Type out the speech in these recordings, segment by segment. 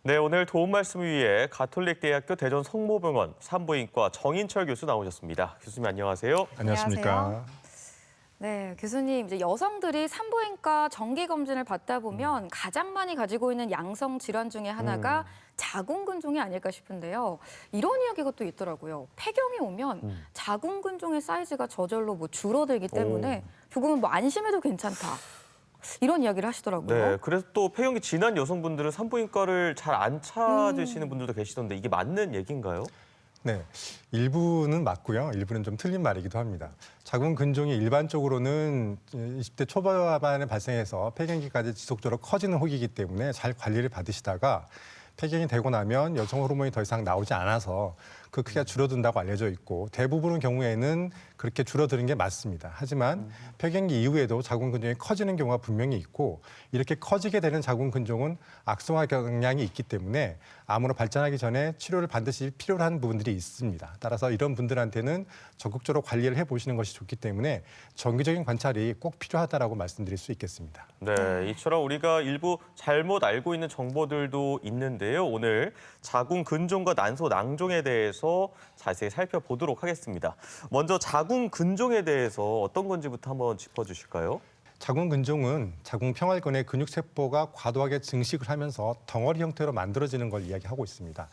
네, 오늘 도움 말씀을 위해 가톨릭대학교 대전 성모병원 산부인과 정인철 교수 나오셨습니다. 교수님 안녕하세요. 안녕하십니까. 네, 교수님, 이제 여성들이 산부인과 정기 검진을 받다 보면 가장 많이 가지고 있는 양성 질환 중에 하나가 자궁근종이 아닐까 싶은데요. 이런 이야기가 또 있더라고요. 폐경이 오면 자궁근종의 사이즈가 저절로 줄어들기 때문에 조금은 안심해도 괜찮다. 이런 이야기를 하시더라고요. 네, 그래서 또 폐경이 지난 여성분들은 산부인과를 잘 안 찾으시는 분들도 계시던데 이게 맞는 얘기인가요? 네, 일부는 맞고요. 일부는 좀 틀린 말이기도 합니다. 자궁근종이 일반적으로는 20대 초반에 발생해서 폐경기까지 지속적으로 커지는 혹이기 때문에 잘 관리를 받으시다가 폐경이 되고 나면 여성 호르몬이 더 이상 나오지 않아서 그 크기가 줄어든다고 알려져 있고 대부분의 경우에는 그렇게 줄어드는 게 맞습니다. 하지만 폐경기 이후에도 자궁근종이 커지는 경우가 분명히 있고 이렇게 커지게 되는 자궁근종은 악성화 경향이 있기 때문에 암으로 발전하기 전에 치료를 반드시 필요로 하는 부분들이 있습니다. 따라서 이런 분들한테는 적극적으로 관리를 해보시는 것이 좋기 때문에 정기적인 관찰이 꼭 필요하다고 말씀드릴 수 있겠습니다. 네, 이처럼 우리가 일부 잘못 알고 있는 정보들도 있는데요. 오늘 자궁근종과 난소낭종에 대해서 자세히 살펴보도록 하겠습니다. 먼저 자궁근종에 대해서 어떤 건지부터 한번 짚어주실까요? 자궁근종은 자궁평활근의 근육세포가 과도하게 증식을 하면서 덩어리 형태로 만들어지는 걸 이야기하고 있습니다.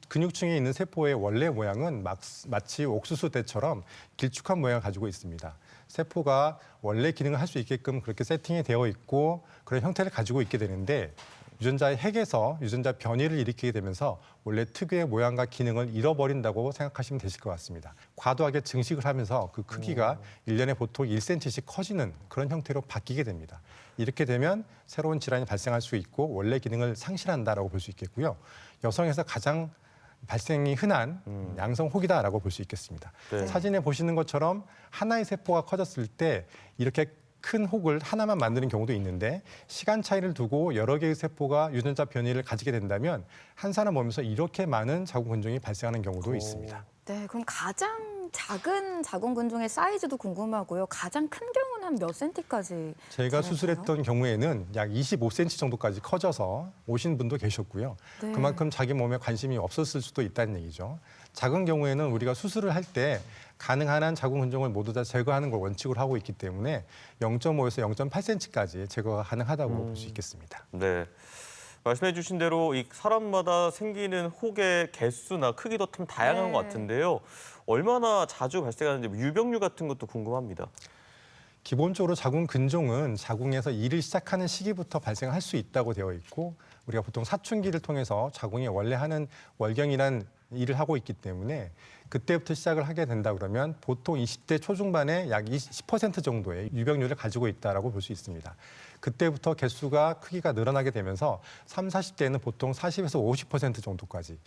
근육층에 있는 세포의 원래 모양은 마치 옥수수대처럼 길쭉한 모양을 가지고 있습니다. 세포가 원래 기능을 할 수 있게끔 그렇게 세팅이 되어 있고 그런 형태를 가지고 있게 되는데 유전자의 핵에서 유전자 변이를 일으키게 되면서 원래 특유의 모양과 기능을 잃어버린다고 생각하시면 되실 것 같습니다. 과도하게 증식을 하면서 그 크기가 1년에 보통 1cm씩 커지는 그런 형태로 바뀌게 됩니다. 이렇게 되면 새로운 질환이 발생할 수 있고 원래 기능을 상실한다라고 볼 수 있겠고요. 여성에서 가장 발생이 흔한 양성 혹이다라고 볼 수 있겠습니다. 네. 사진에 보시는 것처럼 하나의 세포가 커졌을 때 이렇게 큰 혹을 하나만 만드는 경우도 있는데 시간 차이를 두고 여러 개의 세포가 유전자 변이를 가지게 된다면 한 사람 몸에서 이렇게 많은 자궁근종이 발생하는 경우도 있습니다. 네, 그럼 가장 작은 자궁근종의 사이즈도 궁금하고요. 가장 큰 경우는 한 몇 센티까지? 제가 자랄까요? 수술했던 경우에는 약 25cm 정도까지 커져서 오신 분도 계셨고요. 네. 그만큼 자기 몸에 관심이 없었을 수도 있다는 얘기죠. 작은 경우에는 우리가 수술을 할 때 가능한 한 자궁근종을 모두 다 제거하는 걸 원칙으로 하고 있기 때문에 0.5에서 0.8cm까지 제거가 가능하다고 볼 수 있겠습니다. 네. 말씀해 주신 대로 이 사람마다 생기는 혹의 개수나 크기도 참 다양한 네. 것 같은데요. 얼마나 자주 발생하는지 유병률 같은 것도 궁금합니다. 기본적으로 자궁근종은 자궁에서 일을 시작하는 시기부터 발생할 수 있다고 되어 있고 우리가 보통 사춘기를 통해서 자궁이 원래 하는 월경이란 일을 하고 있기 때문에 그때부터 시작을 하게 된다 그러면 보통 20대 초중반에 약 10% 정도의 유병률을 가지고 있다고 볼 수 있습니다. 그때부터 개수가 크기가 늘어나게 되면서 30, 40대에는 보통 40에서 50% 정도까지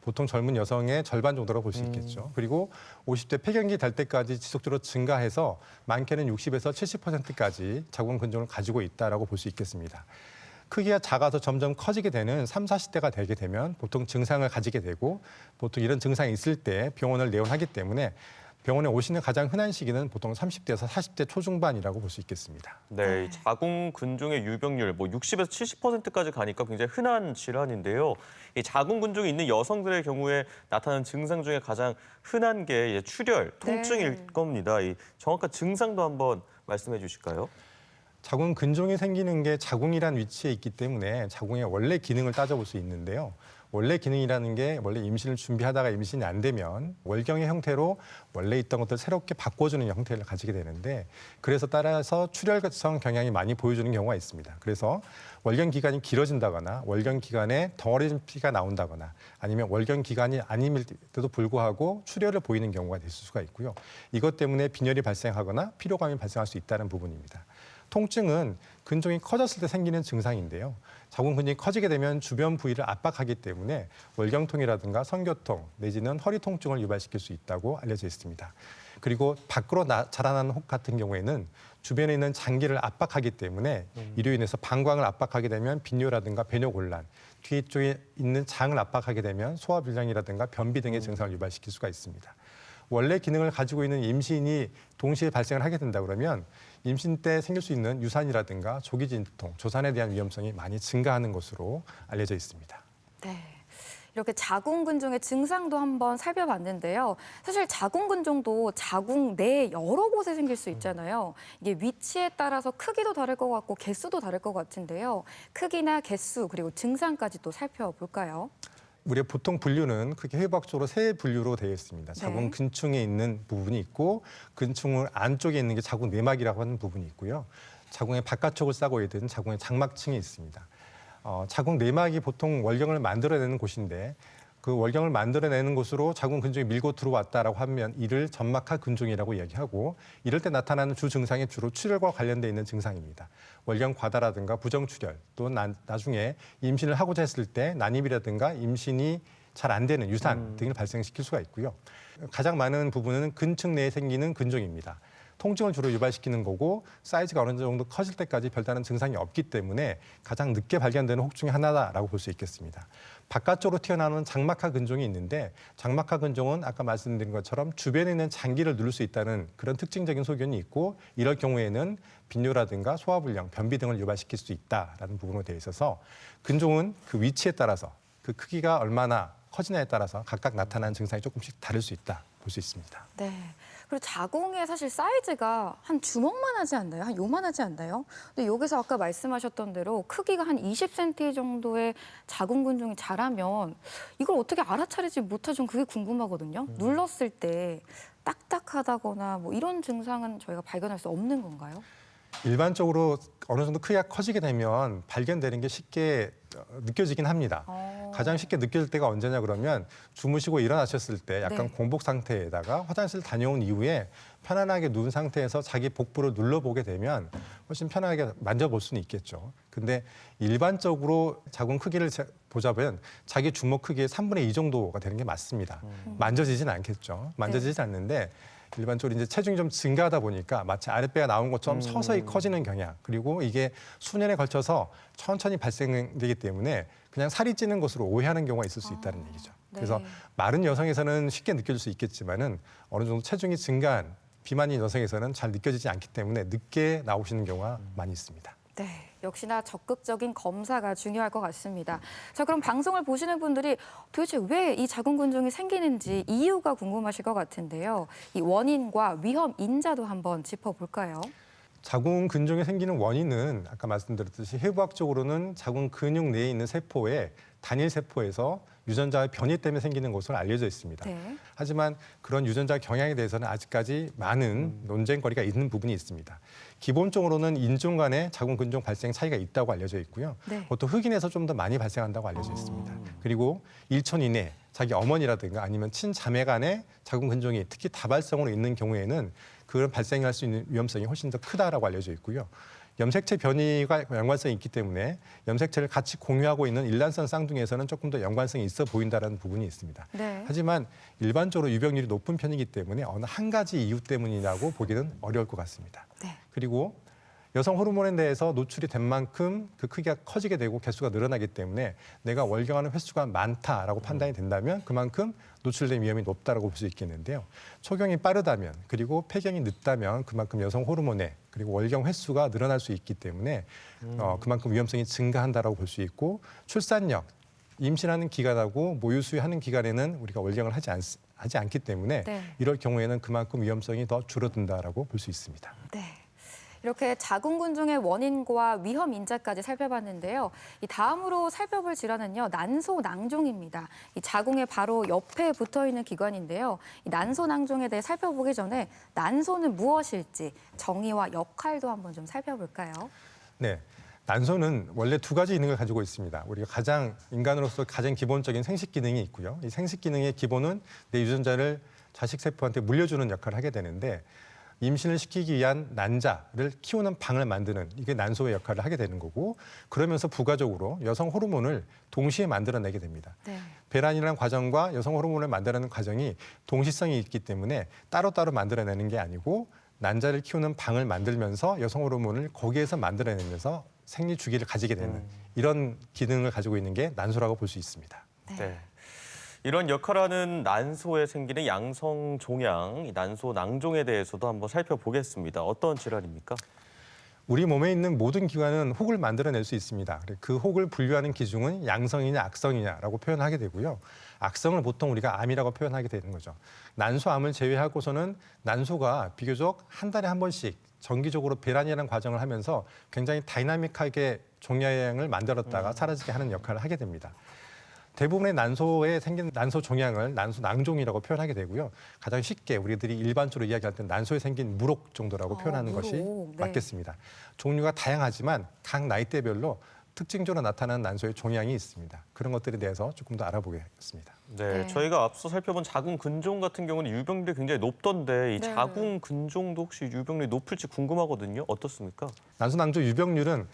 보통 젊은 여성의 절반 정도라고 볼 수 있겠죠. 그리고 50대 폐경기 될 때까지 지속적으로 증가해서 많게는 60에서 70%까지 자궁근종을 가지고 있다고 볼 수 있겠습니다. 크기가 작아서 점점 커지게 되는 30, 40대가 되게 되면 보통 증상을 가지게 되고 보통 이런 증상이 있을 때 병원을 내원하기 때문에 병원에 오시는 가장 흔한 시기는 보통 30대에서 40대 초중반이라고 볼 수 있겠습니다. 네, 이 자궁근종의 유병률 60에서 70%까지 가니까 굉장히 흔한 질환인데요. 이 자궁근종이 있는 여성들의 경우에 나타나는 증상 중에 가장 흔한 게 이제 출혈, 통증일 겁니다. 이 정확한 증상도 한번 말씀해 주실까요? 자궁근종이 생기는 게 자궁이란 위치에 있기 때문에 자궁의 원래 기능을 따져볼 수 있는데요. 원래 기능이라는 게 원래 임신을 준비하다가 임신이 안 되면 월경의 형태로 원래 있던 것들을 새롭게 바꿔주는 형태를 가지게 되는데 그래서 따라서 출혈성 경향이 많이 보여주는 경우가 있습니다. 그래서 월경 기간이 길어진다거나 월경 기간에 덩어리 피가 나온다거나 아니면 월경 기간이 아님에도 불구하고 출혈을 보이는 경우가 있을 수가 있고요. 이것 때문에 빈혈이 발생하거나 피로감이 발생할 수 있다는 부분입니다. 통증은 근종이 커졌을 때 생기는 증상인데요. 자궁근종이 커지게 되면 주변 부위를 압박하기 때문에 월경통이라든가 성교통 내지는 허리 통증을 유발시킬 수 있다고 알려져 있습니다. 그리고 밖으로 자라나는 혹 같은 경우에는 주변에 있는 장기를 압박하기 때문에 이로 인해서 방광을 압박하게 되면 빈뇨라든가 배뇨곤란, 뒤쪽에 있는 장을 압박하게 되면 소화불량이라든가 변비 등의 증상을 유발시킬 수가 있습니다. 원래 기능을 가지고 있는 임신이 동시에 발생을 하게 된다 그러면 임신 때 생길 수 있는 유산이라든가 조기 진통, 조산에 대한 위험성이 많이 증가하는 것으로 알려져 있습니다. 네. 이렇게 자궁근종의 증상도 한번 살펴봤는데요. 사실 자궁근종도 자궁 내 여러 곳에 생길 수 있잖아요. 이게 위치에 따라서 크기도 다를 것 같고 개수도 다를 것 같은데요. 크기나 개수 그리고 증상까지 또 살펴볼까요? 우리가 보통 분류는 크게 해부학적으로 세 분류로 되어 있습니다. 네. 자궁 근충에 있는 부분이 있고 근충 안쪽에 있는 게 자궁 내막이라고 하는 부분이 있고요. 자궁의 바깥쪽을 싸고 있는 자궁의 장막층이 있습니다. 자궁 내막이 보통 월경을 만들어내는 곳인데 그 월경을 만들어내는 곳으로 자궁 근종이 밀고 들어왔다라고 하면 이를 점막하 근종이라고 이야기하고 이럴 때 나타나는 주 증상이 주로 출혈과 관련돼 있는 증상입니다. 월경 과다라든가 부정출혈 또 나중에 임신을 하고자 했을 때 난임이라든가 임신이 잘 안 되는 유산 등을 발생시킬 수가 있고요. 가장 많은 부분은 근층 내에 생기는 근종입니다. 통증을 주로 유발시키는 거고 사이즈가 어느 정도 커질 때까지 별다른 증상이 없기 때문에 가장 늦게 발견되는 혹 중에 하나다라고 볼 수 있겠습니다. 바깥쪽으로 튀어나오는 장막하 근종이 있는데 장막하 근종은 아까 말씀드린 것처럼 주변에 있는 장기를 누를 수 있다는 그런 특징적인 소견이 있고 이럴 경우에는 빈뇨라든가 소화불량, 변비 등을 유발시킬 수 있다라는 부분으로 되어 있어서 근종은 그 위치에 따라서 그 크기가 얼마나 커지냐에 따라서 각각 나타나는 증상이 조금씩 다를 수 있다 볼 수 있습니다. 네. 그리고 자궁의 사실 사이즈가 한 주먹만 하지 않나요? 한 요만하지 않나요? 근데 여기서 아까 말씀하셨던 대로 크기가 한 20cm 정도의 자궁근종이 자라면 이걸 어떻게 알아차리지 못하죠? 그게 궁금하거든요. 눌렀을 때 딱딱하다거나 뭐 이런 증상은 저희가 발견할 수 없는 건가요? 일반적으로 어느 정도 크기가 커지게 되면 발견되는 게 쉽게 느껴지긴 합니다. 가장 쉽게 느껴질 때가 언제냐 그러면 주무시고 일어나셨을 때 약간 네. 공복 상태에다가 화장실 다녀온 이후에 편안하게 누운 상태에서 자기 복부를 눌러보게 되면 훨씬 편하게 만져볼 수는 있겠죠. 근데 일반적으로 자궁 크기를 보자면 자기 주먹 크기의 3분의 2 정도가 되는 게 맞습니다. 만져지진 않겠죠. 만져지진 않는데 일반적으로 이제 체중이 좀 증가하다 보니까 마치 아랫배가 나온 것처럼 서서히 커지는 경향 그리고 이게 수년에 걸쳐서 천천히 발생되기 때문에 그냥 살이 찌는 것으로 오해하는 경우가 있을 수 있다는 얘기죠. 그래서 네. 마른 여성에서는 쉽게 느껴질 수 있겠지만은 어느 정도 체중이 증가한 비만인 여성에서는 잘 느껴지지 않기 때문에 늦게 나오시는 경우가 많이 있습니다. 네, 역시나 적극적인 검사가 중요할 것 같습니다. 자, 그럼 방송을 보시는 분들이 도대체 왜 이 자궁근종이 생기는지 이유가 궁금하실 것 같은데요. 이 원인과 위험 인자도 한번 짚어볼까요? 자궁 근종이 생기는 원인은 아까 말씀드렸듯이 해부학적으로는 자궁 근육 내에 있는 세포의 단일 세포에서 유전자의 변이 때문에 생기는 것으로 알려져 있습니다. 네. 하지만 그런 유전자 경향에 대해서는 아직까지 많은 논쟁거리가 있는 부분이 있습니다. 기본적으로는 인종 간의 자궁 근종 발생 차이가 있다고 알려져 있고요. 네. 보통 흑인에서 좀 더 많이 발생한다고 알려져 있습니다. 그리고 일촌 이내 자기 어머니라든가 아니면 친자매 간의 자궁 근종이 특히 다발성으로 있는 경우에는 그런 발생할 수 있는 위험성이 훨씬 더 크다라고 알려져 있고요. 염색체 변이가 연관성이 있기 때문에 염색체를 같이 공유하고 있는 일란성 쌍둥이에서는 조금 더 연관성이 있어 보인다는 부분이 있습니다. 네. 하지만 일반적으로 유병률이 높은 편이기 때문에 어느 한 가지 이유 때문이라고 보기는 어려울 것 같습니다. 네. 그리고 여성 호르몬에 대해서 노출이 된 만큼 그 크기가 커지게 되고 개수가 늘어나기 때문에 내가 월경하는 횟수가 많다라고 판단이 된다면 그만큼 노출된 위험이 높다라고 볼 수 있겠는데요. 초경이 빠르다면 그리고 폐경이 늦다면 그만큼 여성 호르몬에 그리고 월경 횟수가 늘어날 수 있기 때문에 그만큼 위험성이 증가한다라고 볼 수 있고 출산력, 임신하는 기간하고 모유 수유하는 기간에는 우리가 월경을 하지 않기 때문에 네. 이럴 경우에는 그만큼 위험성이 더 줄어든다라고 볼 수 있습니다. 네. 이렇게 자궁근종의 원인과 위험 인자까지 살펴봤는데요. 이 다음으로 살펴볼 질환은요, 난소낭종입니다. 이 자궁의 바로 옆에 붙어 있는 기관인데요. 이 난소낭종에 대해 살펴보기 전에 난소는 무엇일지 정의와 역할도 한번 좀 살펴볼까요? 네. 난소는 원래 두 가지 기능을 가지고 있습니다. 우리가 인간으로서 가장 기본적인 생식 기능이 있고요. 이 생식 기능의 기본은 내 유전자를 자식 세포한테 물려주는 역할을 하게 되는데 임신을 시키기 위한 난자를 키우는 방을 만드는 이게 난소의 역할을 하게 되는 거고 그러면서 부가적으로 여성 호르몬을 동시에 만들어내게 됩니다. 네. 배란이라는 과정과 여성 호르몬을 만들어내는 과정이 동시성이 있기 때문에 따로따로 만들어내는 게 아니고 난자를 키우는 방을 만들면서 여성 호르몬을 거기에서 만들어내면서 생리 주기를 가지게 되는 이런 기능을 가지고 있는 게 난소라고 볼 수 있습니다. 네. 이런 역할을 하는 난소에 생기는 양성 종양, 이 난소 낭종에 대해서도 한번 살펴보겠습니다. 어떤 질환입니까? 우리 몸에 있는 모든 기관은 혹을 만들어낼 수 있습니다. 그 혹을 분류하는 기준은 양성이냐 악성이냐라고 표현하게 되고요. 악성을 보통 우리가 암이라고 표현하게 되는 거죠. 난소암을 제외하고서는 난소가 비교적 한 달에 한 번씩 정기적으로 배란이라는 과정을 하면서 굉장히 다이나믹하게 종양을 만들었다가 사라지게 하는 역할을 하게 됩니다. 대부분의 난소에 생긴 난소 종양을 난소 낭종이라고 표현하게 되고요. 가장 쉽게 우리들이 일반적으로 이야기할 때 난소에 생긴 물혹 정도라고 표현하는 물혹. 것이 네. 맞겠습니다. 종류가 다양하지만 각 나이대별로 특징적으로 나타나는 난소의 종양이 있습니다. 그런 것들에 대해서 조금 더 알아보겠습니다. 네, 네. 저희가 앞서 살펴본 자궁 근종 같은 경우는 유병률이 굉장히 높던데 이 네. 자궁 근종도 혹시 유병률이 높을지 궁금하거든요. 어떻습니까? 난소 낭종 유병률은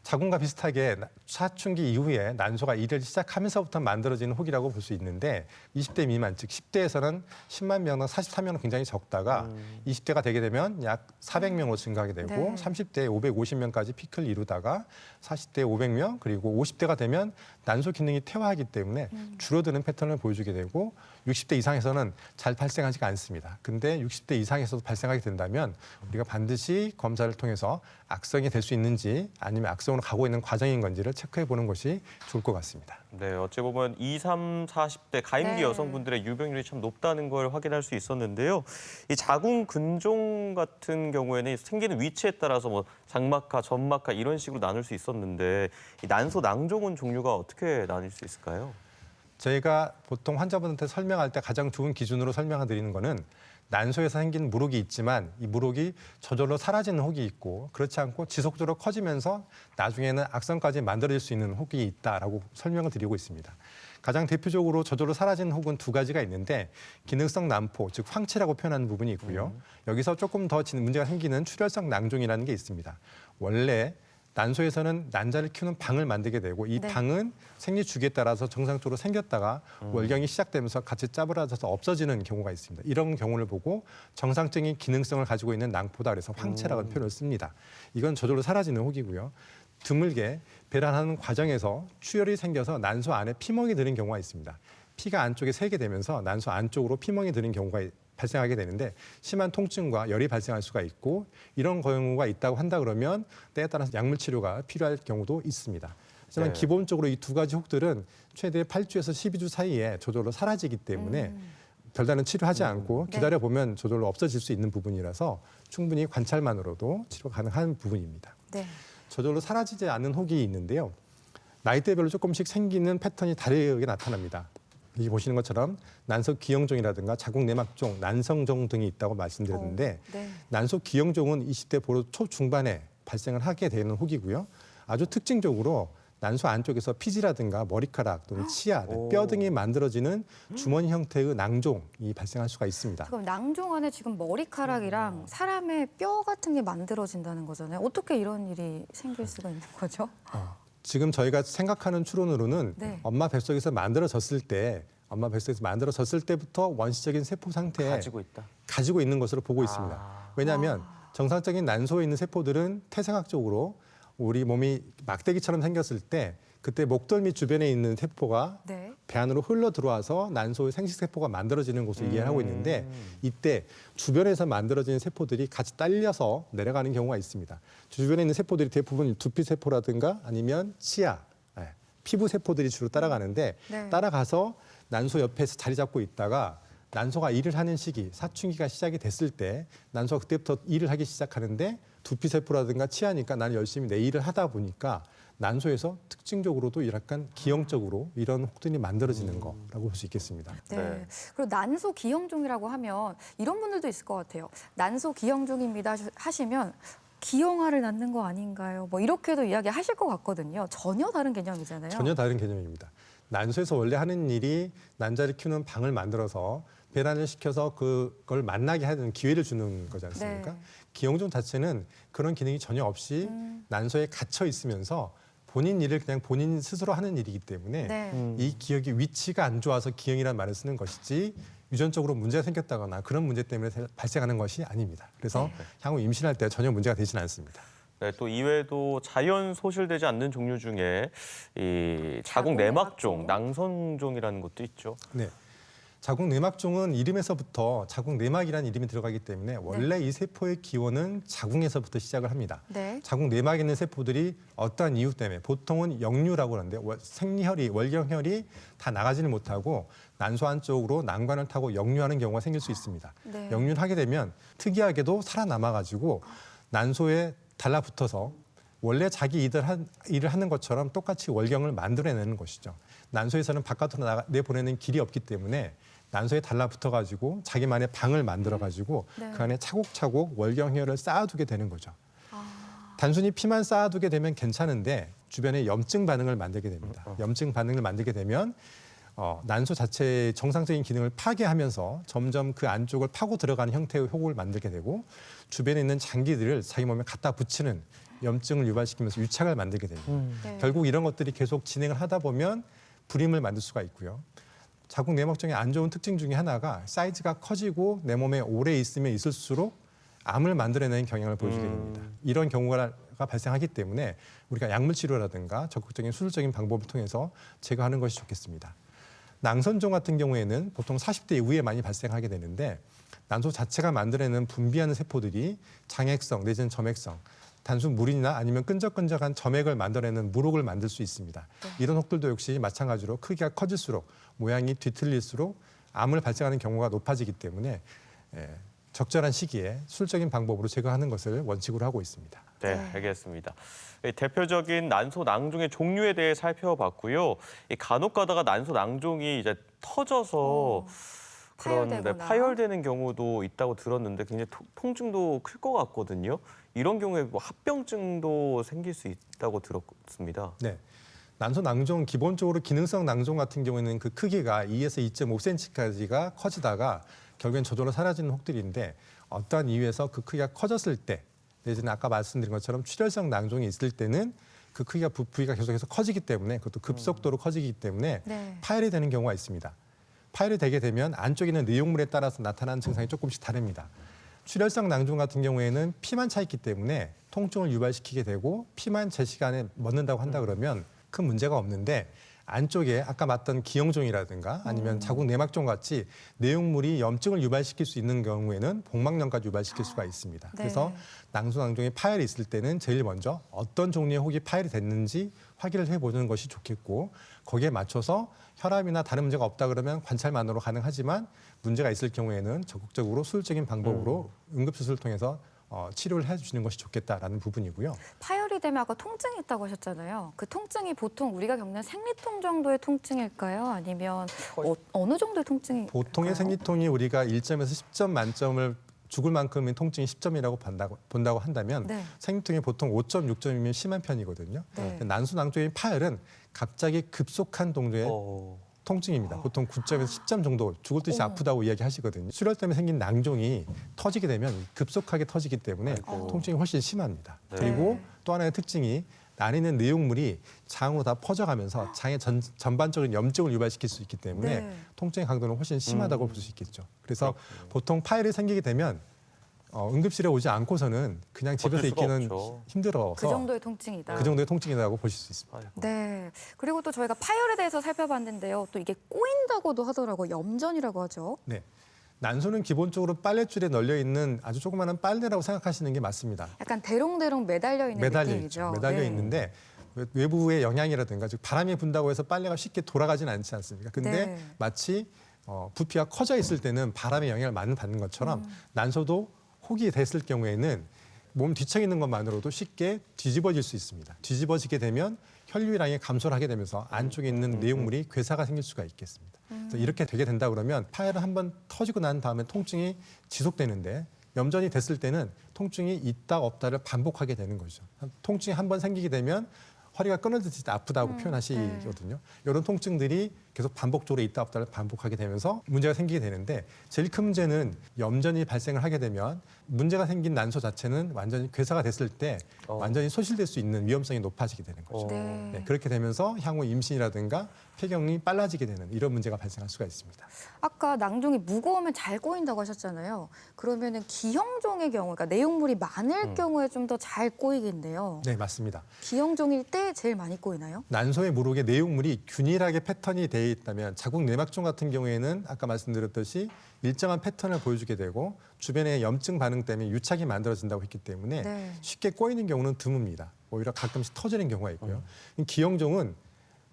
자궁과 비슷하게 사춘기 이후에 난소가 일을 시작하면서부터 만들어지는 혹이라고 볼 수 있는데 20대 미만, 즉 10대에서는 10만 명당 44명은 굉장히 적다가 20대가 되게 되면 약 400명으로 증가하게 되고 네. 30대에 550명까지 피크를 이루다가 40대에 500명 그리고 50대가 되면 난소 기능이 퇴화하기 때문에 줄어드는 패턴을 보여주게 되고 60대 이상에서는 잘 발생하지가 않습니다. 근데 60대 이상에서도 발생하게 된다면 우리가 반드시 검사를 통해서 악성이 될 수 있는지 아니면 악성으로 가고 있는 과정인 건지를 체크해 보는 것이 좋을 것 같습니다. 네, 어찌 보면 20, 30, 40대 가임기 네. 여성분들의 유병률이 참 높다는 걸 확인할 수 있었는데요. 이 자궁 근종 같은 경우에는 생기는 위치에 따라서 뭐 장막하, 점막하 이런 식으로 나눌 수 있었는데 이 난소 낭종은 종류가 어떻게 나뉠 수 있을까요? 저희가 보통 환자분한테 설명할 때 가장 좋은 기준으로 설명을 드리는 거는 난소에서 생긴 물혹이 있지만 이 물혹이 저절로 사라지는 혹이 있고 그렇지 않고 지속적으로 커지면서 나중에는 악성까지 만들어질 수 있는 혹이 있다라고 설명을 드리고 있습니다. 가장 대표적으로 저절로 사라지는 혹은 두 가지가 있는데 기능성 난포, 즉 황체라고 표현하는 부분이 있고요. 여기서 조금 더 문제가 생기는 출혈성 낭종이라는 게 있습니다. 원래 난소에서는 난자를 키우는 방을 만들게 되고 이 네. 방은 생리 주기에 따라서 정상적으로 생겼다가 월경이 시작되면서 같이 짜부라져서 없어지는 경우가 있습니다. 이런 경우를 보고 정상적인 기능성을 가지고 있는 낭포다 그래서 황체라는 표현을 씁니다. 이건 저절로 사라지는 혹이고요. 드물게 배란하는 과정에서 출혈이 생겨서 난소 안에 피멍이 드는 경우가 있습니다. 피가 안쪽에 새게 되면서 난소 안쪽으로 피멍이 드는 경우가 발생하게 되는데 심한 통증과 열이 발생할 수가 있고 이런 경우가 있다고 한다 그러면 때에 따라서 약물 치료가 필요할 경우도 있습니다. 하지만 네. 기본적으로 이 두 가지 혹들은 최대 8주에서 12주 사이에 저절로 사라지기 때문에 별다른 치료하지 않고 네. 기다려보면 저절로 없어질 수 있는 부분이라서 충분히 관찰만으로도 치료 가능한 부분입니다. 네. 저절로 사라지지 않는 혹이 있는데요. 나이대별로 조금씩 생기는 패턴이 다르게 나타납니다. 여기 보시는 것처럼 난소 기형종이라든가 자궁 내막종, 난성종 등이 있다고 말씀드렸는데 네. 난소 기형종은 20대 보로 초중반에 발생을 하게 되는 혹이고요. 아주 특징적으로 난소 안쪽에서 피지라든가 머리카락 또는 치아, 뼈 등이 만들어지는 주머니 형태의 낭종이 발생할 수가 있습니다. 그럼 낭종 안에 지금 머리카락이랑 사람의 뼈 같은 게 만들어진다는 거잖아요. 어떻게 이런 일이 생길 수가 있는 거죠? 지금 저희가 생각하는 추론으로는 네. 엄마 뱃속에서 만들어졌을 때부터 원시적인 세포 상태에 가지고 있는 것으로 보고 있습니다. 왜냐하면 정상적인 난소에 있는 세포들은 태생학적으로 우리 몸이 막대기처럼 생겼을 때 그때 목덜미 주변에 있는 세포가 네. 배 안으로 흘러 들어와서 난소의 생식세포가 만들어지는 것을 이해하고 있는데 이때 주변에서 만들어지는 세포들이 같이 딸려서 내려가는 경우가 있습니다. 주변에 있는 세포들이 대부분 두피세포라든가 아니면 치아, 피부세포들이 주로 따라가는데 네. 따라가서 난소 옆에서 자리 잡고 있다가 난소가 일을 하는 시기, 사춘기가 시작이 됐을 때 난소가 그때부터 일을 하기 시작하는데 두피세포라든가 치아니까 나는 열심히 내 일을 하다 보니까 난소에서 특징적으로도 약간 기형적으로 이런 혹들이 만들어지는 거라고 볼 수 있겠습니다. 네. 네. 그리고 난소 기형종이라고 하면 이런 분들도 있을 것 같아요. 난소 기형종입니다 하시면 기형아를 낳는 거 아닌가요? 뭐 이렇게도 이야기하실 것 같거든요. 전혀 다른 개념이잖아요. 전혀 다른 개념입니다. 난소에서 원래 하는 일이 난자를 키우는 방을 만들어서 배란을 시켜서 그걸 만나게 하는 기회를 주는 거지 않습니까? 네. 기형종 자체는 그런 기능이 전혀 없이 난소에 갇혀 있으면서 본인 일을 그냥 본인 스스로 하는 일이기 때문에 네. 이 기억이 위치가 안 좋아서 기형이라는 말을 쓰는 것이지 유전적으로 문제가 생겼다거나 그런 문제 때문에 발생하는 것이 아닙니다. 그래서 향후 임신할 때 전혀 문제가 되지는 않습니다. 네, 또 이외에도 자연 소실되지 않는 종류 중에 이 자궁 내막종, 내막종. 낭성종이라는 것도 있죠. 네. 자궁 내막종은 이름에서부터 자궁 내막이라는 이름이 들어가기 때문에 원래 이 세포의 기원은 자궁에서부터 시작을 합니다. 네. 자궁 내막에 있는 세포들이 어떠한 이유 때문에 보통은 역류라고 하는데 생리혈이 월경혈이 다 나가지는 못하고 난소 안쪽으로 난관을 타고 역류하는 경우가 생길 수 있습니다. 네. 역류를 하게 되면 특이하게도 살아남아가지고 난소에 달라붙어서 원래 자기 일을 하는 것처럼 똑같이 월경을 만들어내는 것이죠. 난소에서는 바깥으로 내보내는 길이 없기 때문에 난소에 달라붙어가지고 자기만의 방을 만들어가지고 네. 그 안에 차곡차곡 월경혈을 쌓아두게 되는 거죠. 단순히 피만 쌓아두게 되면 괜찮은데 주변에 염증 반응을 만들게 됩니다. 염증 반응을 만들게 되면 난소 자체의 정상적인 기능을 파괴하면서 점점 그 안쪽을 파고 들어가는 형태의 효고를 만들게 되고 주변에 있는 장기들을 자기 몸에 갖다 붙이는 염증을 유발시키면서 유착을 만들게 됩니다. 네. 결국 이런 것들이 계속 진행을 하다 보면 불임을 만들 수가 있고요. 자궁 내막종의 안 좋은 특징 중에 하나가 사이즈가 커지고 내 몸에 오래 있으면 있을수록 암을 만들어내는 경향을 보여주게 됩니다. 이런 경우가 발생하기 때문에 우리가 약물 치료라든가 적극적인 수술적인 방법을 통해서 제거하는 것이 좋겠습니다. 낭선종 같은 경우에는 보통 40대 이후에 많이 발생하게 되는데 난소 자체가 만들어내는 분비하는 세포들이 장액성 내지는 점액성 단순 물이나 아니면 끈적끈적한 점액을 만들어내는 물혹을 만들 수 있습니다. 이런 혹들도 역시 마찬가지로 크기가 커질수록 모양이 뒤틀릴수록 암을 발생하는 경우가 높아지기 때문에 적절한 시기에 수술적인 방법으로 제거하는 것을 원칙으로 하고 있습니다. 네, 알겠습니다. 대표적인 난소 낭종의 종류에 대해 살펴봤고요. 간혹 가다가 난소 낭종이 이제 터져서 그런 파열되거나. 파열되는 경우도 있다고 들었는데 굉장히 통증도 클 것 같거든요. 이런 경우에 뭐 합병증도 생길 수 있다고 들었습니다. 네. 난소 낭종 기본적으로 기능성 낭종 같은 경우에는 그 크기가 2에서 2.5cm까지가 커지다가 결국엔 저절로 사라지는 혹들인데 어떠한 이유에서 그 크기가 커졌을 때 내지는 아까 말씀드린 것처럼 출혈성 낭종이 있을 때는 그 크기가 부위가 계속해서 커지기 때문에 그것도 급속도로 커지기 때문에 네. 파열이 되는 경우가 있습니다. 파열이 되게 되면 안쪽에 있는 내용물에 따라서 나타나는 증상이 조금씩 다릅니다. 출혈성 낭종 같은 경우에는 피만 차 있기 때문에 통증을 유발시키게 되고 피만 제 시간에 멎는다고 한다 그러면 큰 문제가 없는데 안쪽에 아까 봤던 기형종이라든가 아니면 자궁 내막종 같이 내용물이 염증을 유발시킬 수 있는 경우에는 복막염까지 유발시킬 수가 있습니다. 네. 그래서 난소 낭종에 파열이 있을 때는 제일 먼저 어떤 종류의 혹이 파열이 됐는지 확인을 해보는 것이 좋겠고 거기에 맞춰서 혈압이나 다른 문제가 없다 그러면 관찰만으로 가능하지만 문제가 있을 경우에는 적극적으로 수술적인 방법으로 응급수술을 통해서 치료를 해주시는 것이 좋겠다라는 부분이고요. 파열이 되면 아까 통증이 있다고 하셨잖아요. 그 통증이 보통 우리가 겪는 생리통 정도의 통증일까요? 아니면 어느 정도의 통증이? 보통의 생리통이 우리가 1점에서 10점 만점을 죽을 만큼의 통증이 10점이라고 본다고 한다면 네. 생리통이 보통 5점, 6점이면 심한 편이거든요. 네. 난소 낭종의 파열은 갑자기 급속한 동조의 통증입니다. 보통 9점에서 10점 정도 죽을 듯이 아프다고 이야기하시거든요. 출혈 때문에 생긴 낭종이 터지게 되면 급속하게 터지기 때문에 통증이 훨씬 심합니다. 네. 그리고 또 하나의 특징이 안에 있는 내용물이 장으로 다 퍼져가면서 장의 전반적인 염증을 유발시킬 수 있기 때문에 네. 통증의 강도는 훨씬 심하다고 볼 수 있겠죠. 그래서 보통 파열이 생기게 되면 응급실에 오지 않고서는 그냥 집에서 버틸 수가 있기는 없죠. 힘들어서 그 정도의 통증이다. 그 정도의 통증이라고 보실 수 있습니다. 아이고. 네. 그리고 또 저희가 파열에 대해서 살펴봤는데요. 또 이게 꼬인다고도 하더라고요. 염전이라고 하죠. 네. 난소는 기본적으로 빨랫줄에 널려 있는 아주 조그마한 빨래라고 생각하시는 게 맞습니다. 약간 대롱대롱 매달려 있는 매달려 느낌이죠. 있죠. 매달려 네. 있는데 외부의 영향이라든가 즉 바람이 분다고 해서 빨래가 쉽게 돌아가지는 않지 않습니까? 근데 네. 마치 부피가 커져 있을 때는 바람의 영향을 많이 받는 것처럼 난소도 혹이 됐을 경우에는 몸 뒤척 있는 것만으로도 쉽게 뒤집어질 수 있습니다. 뒤집어지게 되면 혈류량이 감소를 하게 되면서 안쪽에 있는 내용물이 괴사가 생길 수가 있겠습니다. 그래서 이렇게 되게 된다 그러면 파열은 한번 터지고 난 다음에 통증이 지속되는데 염전이 됐을 때는 통증이 있다 없다를 반복하게 되는 거죠. 통증이 한번 생기게 되면 허리가 끊어지듯이 아프다고 표현하시거든요. 이런 통증들이 계속 반복적으로 있다 없다를 반복하게 되면서 문제가 생기게 되는데 제일 큰 문제는 염전이 발생을 하게 되면 문제가 생긴 난소 자체는 완전히 괴사가 됐을 때 완전히 소실될 수 있는 위험성이 높아지게 되는 거죠. 네. 네, 그렇게 되면서 향후 임신이라든가 폐경이 빨라지게 되는 이런 문제가 발생할 수가 있습니다. 아까 낭종이 무거우면 잘 꼬인다고 하셨잖아요. 그러면은 기형종의 경우, 그러니까 내용물이 많을 경우에 좀 더 잘 꼬이겠네요. 네, 맞습니다. 기형종일 때 제일 많이 꼬이나요? 난소의 무록의 내용물이 균일하게 패턴이 되어 있다면 자궁 내막종 같은 경우에는 아까 말씀드렸듯이 일정한 패턴을 보여주게 되고 주변의 염증 반응 때문에 유착이 만들어진다고 했기 때문에 네. 쉽게 꼬이는 경우는 드뭅니다. 오히려 가끔씩 터지는 경우가 있고요. 기형종은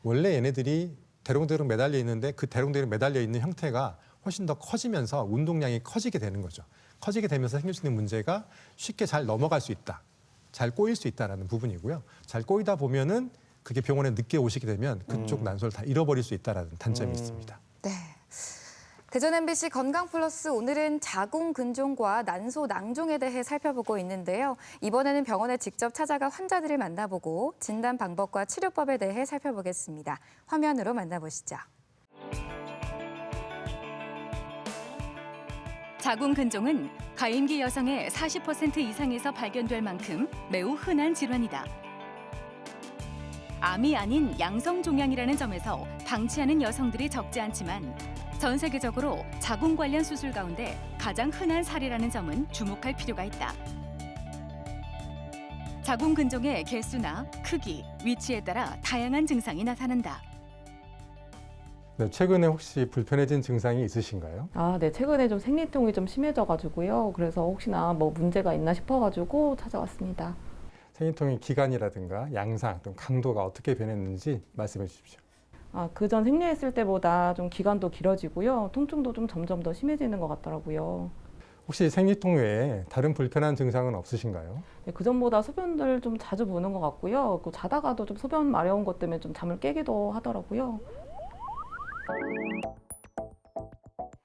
원래 얘네들이 대롱대롱 매달려 있는데 그 대롱대롱 매달려 있는 형태가 훨씬 더 커지면서 운동량이 커지게 되는 거죠. 커지게 되면서 생길 수 있는 문제가 쉽게 잘 넘어갈 수 있다. 잘 꼬일 수 있다는 부분이고요. 잘 꼬이다 보면은 그게 병원에 늦게 오시게 되면 그쪽 난소를 다 잃어버릴 수 있다는 단점이 있습니다. 네. 대전 MBC 건강 플러스 오늘은 자궁 근종과 난소 낭종에 대해 살펴보고 있는데요. 이번에는 병원에 직접 찾아가 환자들을 만나보고 진단 방법과 치료법에 대해 살펴보겠습니다. 화면으로 만나보시죠. 자궁 근종은 가임기 여성의 40% 이상에서 발견될 만큼 매우 흔한 질환이다. 암이 아닌 양성 종양이라는 점에서 방치하는 여성들이 적지 않지만 전 세계적으로 자궁 관련 수술 가운데 가장 흔한 사례라는 점은 주목할 필요가 있다. 자궁 근종의 개수나 크기, 위치에 따라 다양한 증상이 나타난다. 네, 최근에 혹시 불편해진 증상이 있으신가요? 네. 최근에 좀 생리통이 좀 심해져가지고요. 그래서 혹시나 뭐 문제가 있나 싶어가지고 찾아왔습니다. 생리통의 기간이라든가 양상, 또 강도가 어떻게 변했는지 말씀해 주십시오. 그전 생리했을 때보다 좀 기간도 길어지고요. 통증도 좀 점점 더 심해지는 것 같더라고요. 혹시 생리통 외에 다른 불편한 증상은 없으신가요? 네, 그전보다 소변을 좀 자주 보는 것 같고요. 자다가도 좀 소변 마려운 것 때문에 좀 잠을 깨기도 하더라고요.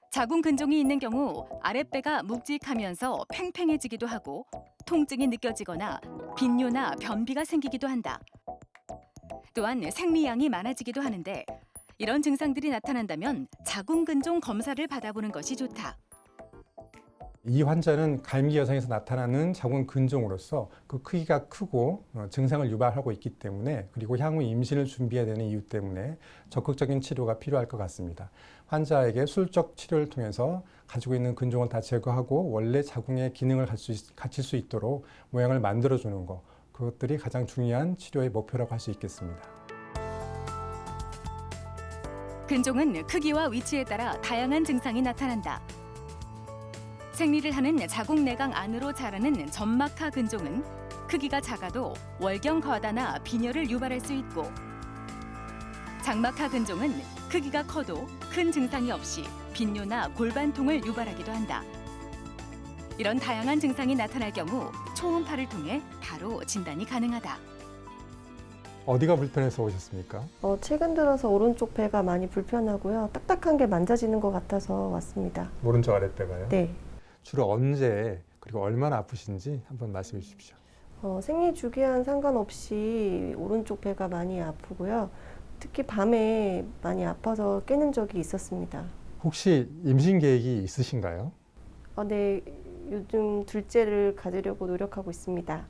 자궁 근종이 있는 경우 아랫배가 묵직하면서 팽팽해지기도 하고 통증이 느껴지거나 빈뇨나 변비가 생기기도 한다. 또한 생리량이 많아지기도 하는데 이런 증상들이 나타난다면 자궁 근종 검사를 받아보는 것이 좋다. 이 환자는 가임기 여성에서 나타나는 자궁 근종으로서 그 크기가 크고 증상을 유발하고 있기 때문에 그리고 향후 임신을 준비해야 되는 이유 때문에 적극적인 치료가 필요할 것 같습니다. 환자에게 술적 치료를 통해서 가지고 있는 근종을 다 제거하고 원래 자궁의 기능을 갖출 수 있도록 모양을 만들어주는 것, 그것들이 가장 중요한 치료의 목표라고 할 수 있겠습니다. 근종은 크기와 위치에 따라 다양한 증상이 나타난다. 생리를 하는 자궁 내강 안으로 자라는 점막하 근종은 크기가 작아도 월경 과다나 빈혈을 유발할 수 있고 장막하 근종은 크기가 커도 큰 증상이 없이 빈뇨나 골반통을 유발하기도 한다. 이런 다양한 증상이 나타날 경우 초음파를 통해 바로 진단이 가능하다. 어디가 불편해서 오셨습니까? 최근 들어서 오른쪽 배가 많이 불편하고요. 딱딱한 게 만져지는 것 같아서 왔습니다. 오른쪽 아랫배가요? 네. 주로 언제 그리고 얼마나 아프신지 한번 말씀해 주십시오. 생리 주기와는 상관없이 오른쪽 배가 많이 아프고요. 특히 밤에 많이 아파서 깨는 적이 있었습니다. 혹시 임신 계획이 있으신가요? 네. 요즘 둘째를 가지려고 노력하고 있습니다.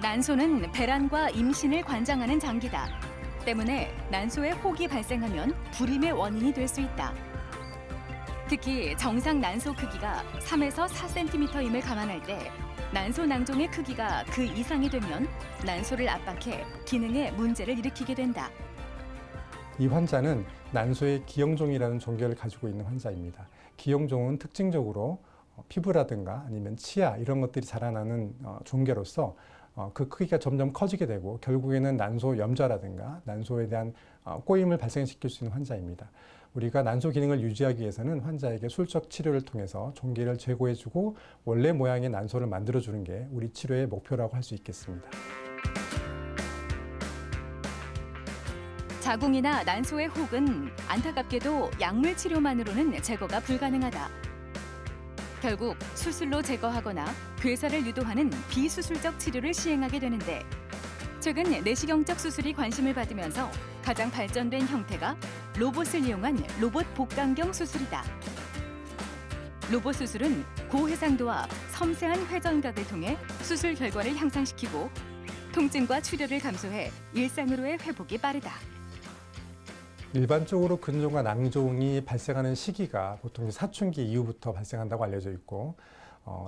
난소는 배란과 임신을 관장하는 장기다. 때문에 난소에 혹이 발생하면 불임의 원인이 될 수 있다. 특히 정상 난소 크기가 3에서 4cm임을 감안할 때 난소 낭종의 크기가 그 이상이 되면 난소를 압박해 기능에 문제를 일으키게 된다. 이 환자는 난소의 기형종이라는 종괴를 가지고 있는 환자입니다. 기형종은 특징적으로 피부라든가 아니면 치아 이런 것들이 자라나는 종괴로서 그 크기가 점점 커지게 되고 결국에는 난소 염좌라든가 난소에 대한 꼬임을 발생시킬 수 있는 환자입니다. 우리가 난소 기능을 유지하기 위해서는 환자에게 술적 치료를 통해서 종괴를 제거해주고 원래 모양의 난소를 만들어주는 게 우리 치료의 목표라고 할 수 있겠습니다. 자궁이나 난소의 혹은 안타깝게도 약물 치료만으로는 제거가 불가능하다. 결국 수술로 제거하거나 괴사를 유도하는 비수술적 치료를 시행하게 되는데 최근 내시경적 수술이 관심을 받으면서 가장 발전된 형태가 로봇을 이용한 로봇 복강경 수술이다. 로봇 수술은 고해상도와 섬세한 회전각을 통해 수술 결과를 향상시키고 통증과 출혈을 감소해 일상으로의 회복이 빠르다. 일반적으로 근종과 낭종이 발생하는 시기가 보통 사춘기 이후부터 발생한다고 알려져 있고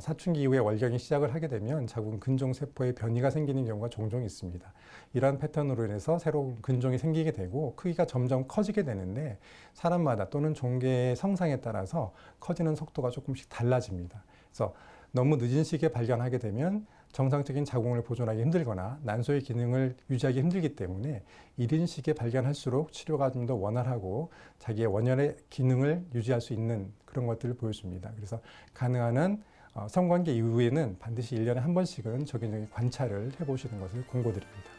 사춘기 이후에 월경이 시작을 하게 되면 자궁 근종 세포에 변이가 생기는 경우가 종종 있습니다. 이러한 패턴으로 인해서 새로운 근종이 생기게 되고 크기가 점점 커지게 되는데 사람마다 또는 종계의 성상에 따라서 커지는 속도가 조금씩 달라집니다. 그래서 너무 늦은 시기에 발견하게 되면 정상적인 자궁을 보존하기 힘들거나 난소의 기능을 유지하기 힘들기 때문에 이른 시기에 발견할수록 치료가 좀 더 원활하고 자기의 원활의 기능을 유지할 수 있는 그런 것들을 보여줍니다. 그래서 가능한 한 성관계 이후에는 반드시 1년에 한 번씩은 적인적인 관찰을 해보시는 것을 권고드립니다.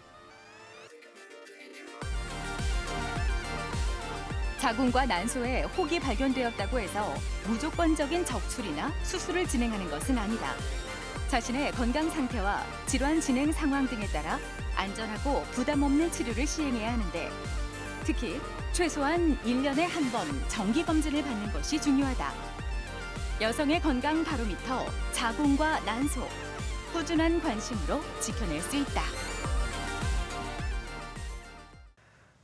자궁과 난소에 혹이 발견되었다고 해서 무조건적인 적출이나 수술을 진행하는 것은 아니다. 자신의 건강 상태와 질환 진행 상황 등에 따라 안전하고 부담 없는 치료를 시행해야 하는데 특히 최소한 1년에 한 번 정기 검진을 받는 것이 중요하다. 여성의 건강 바로미터 자궁과 난소 꾸준한 관심으로 지켜낼 수 있다.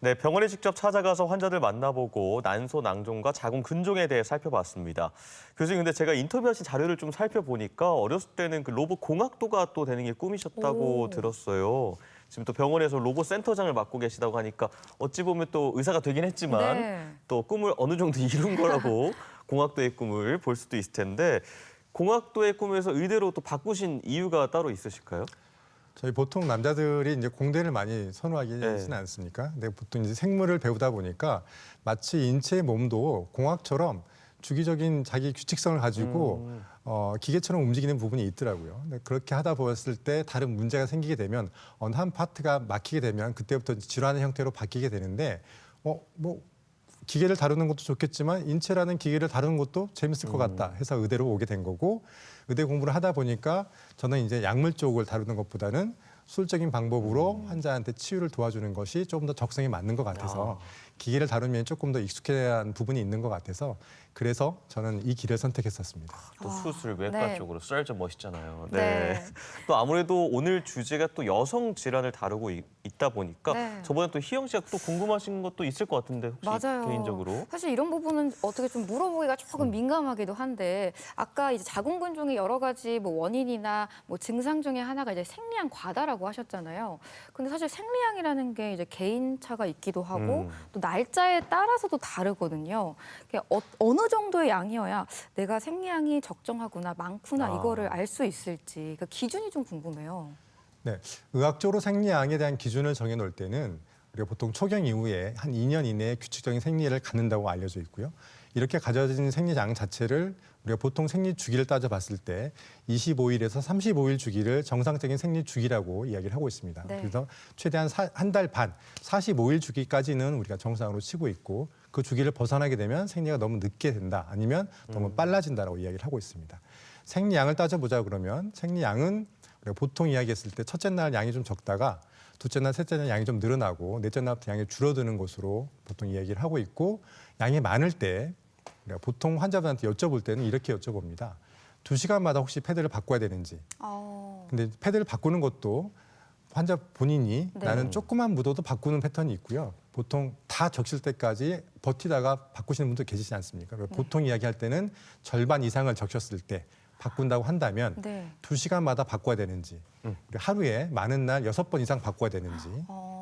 네, 병원에 직접 찾아가서 환자들 만나보고 난소, 낭종과 자궁 근종에 대해 살펴봤습니다. 교수님, 근데 제가 인터뷰하신 자료를 좀 살펴보니까 어렸을 때는 그 로봇 공학도가 또 되는 게 꿈이셨다고 들었어요. 지금 또 병원에서 로봇 센터장을 맡고 계시다고 하니까 어찌 보면 또 의사가 되긴 했지만 네. 또 꿈을 어느 정도 이룬 거라고 공학도의 꿈을 볼 수도 있을 텐데 공학도의 꿈에서 의대로 또 바꾸신 이유가 따로 있으실까요? 저희 보통 남자들이 이제 공대를 많이 선호하지 네. 않습니까? 근데 보통 이제 생물을 배우다 보니까 마치 인체의 몸도 공학처럼 주기적인 자기 규칙성을 가지고 기계처럼 움직이는 부분이 있더라고요. 근데 그렇게 하다 보았을 때 다른 문제가 생기게 되면 어느 한 파트가 막히게 되면 그때부터 질환의 형태로 바뀌게 되는데 뭐 기계를 다루는 것도 좋겠지만 인체라는 기계를 다루는 것도 재밌을 것 같다 해서 의대로 오게 된 거고 의대 공부를 하다 보니까 저는 이제 약물 쪽을 다루는 것보다는 술적인 방법으로 환자한테 치유를 도와주는 것이 조금 더 적성에 맞는 것 같아서 기계를 다루면 조금 더 익숙한 부분이 있는 것 같아서 그래서 저는 이 길을 선택했었습니다. 또 수술, 외과 네. 쪽으로 썰좀 멋있잖아요. 네. 또 아무래도 오늘 주제가 또 여성 질환을 다루고 있다 보니까 네. 저번에 또 희영 씨가 또 궁금하신 것도 있을 것 같은데 혹시 맞아요. 개인적으로? 사실 이런 부분은 어떻게 좀 물어보기가 조금 민감하기도 한데 아까 이제 자궁근종의 여러 가지 뭐 원인이나 뭐 증상 중에 하나가 이제 생리양 과다라고 하셨잖아요. 근데 사실 생리양이라는 게 이제 개인차가 있기도 하고 또 날짜에 따라서도 다르거든요. 어느 정도의 양이어야 내가 생리양이 적정하구나, 많구나 이거를 알 수 있을지 그 기준이 좀 궁금해요. 네, 의학적으로 생리양에 대한 기준을 정해놓을 때는 우리가 보통 초경 이후에 한 2년 이내에 규칙적인 생리를 갖는다고 알려져 있고요. 이렇게 가져진 생리양 자체를 우리가 보통 생리 주기를 따져봤을 때 25일에서 35일 주기를 정상적인 생리 주기라고 이야기를 하고 있습니다. 네. 그래서 최대한 한 달 반, 45일 주기까지는 우리가 정상으로 치고 있고 그 주기를 벗어나게 되면 생리가 너무 늦게 된다 아니면 너무 빨라진다라고 이야기를 하고 있습니다. 생리양을 따져보자 그러면 생리양은 우리가 보통 이야기했을 때 첫째 날 양이 좀 적다가 둘째 날, 셋째 날 양이 좀 늘어나고 넷째 날부터 양이 줄어드는 것으로 보통 이야기를 하고 있고 양이 많을 때 우리가 보통 환자분한테 여쭤볼 때는 이렇게 여쭤봅니다. 2시간마다 혹시 패드를 바꿔야 되는지. 근데 패드를 바꾸는 것도 환자 본인이 네. 나는 조금만 묻어도 바꾸는 패턴이 있고요. 보통 다 적실 때까지 버티다가 바꾸시는 분도 계시지 않습니까? 보통 이야기할 때는 절반 이상을 적셨을 때 바꾼다고 한다면 네. 2시간마다 바꿔야 되는지 하루에 많은 날 6번 이상 바꿔야 되는지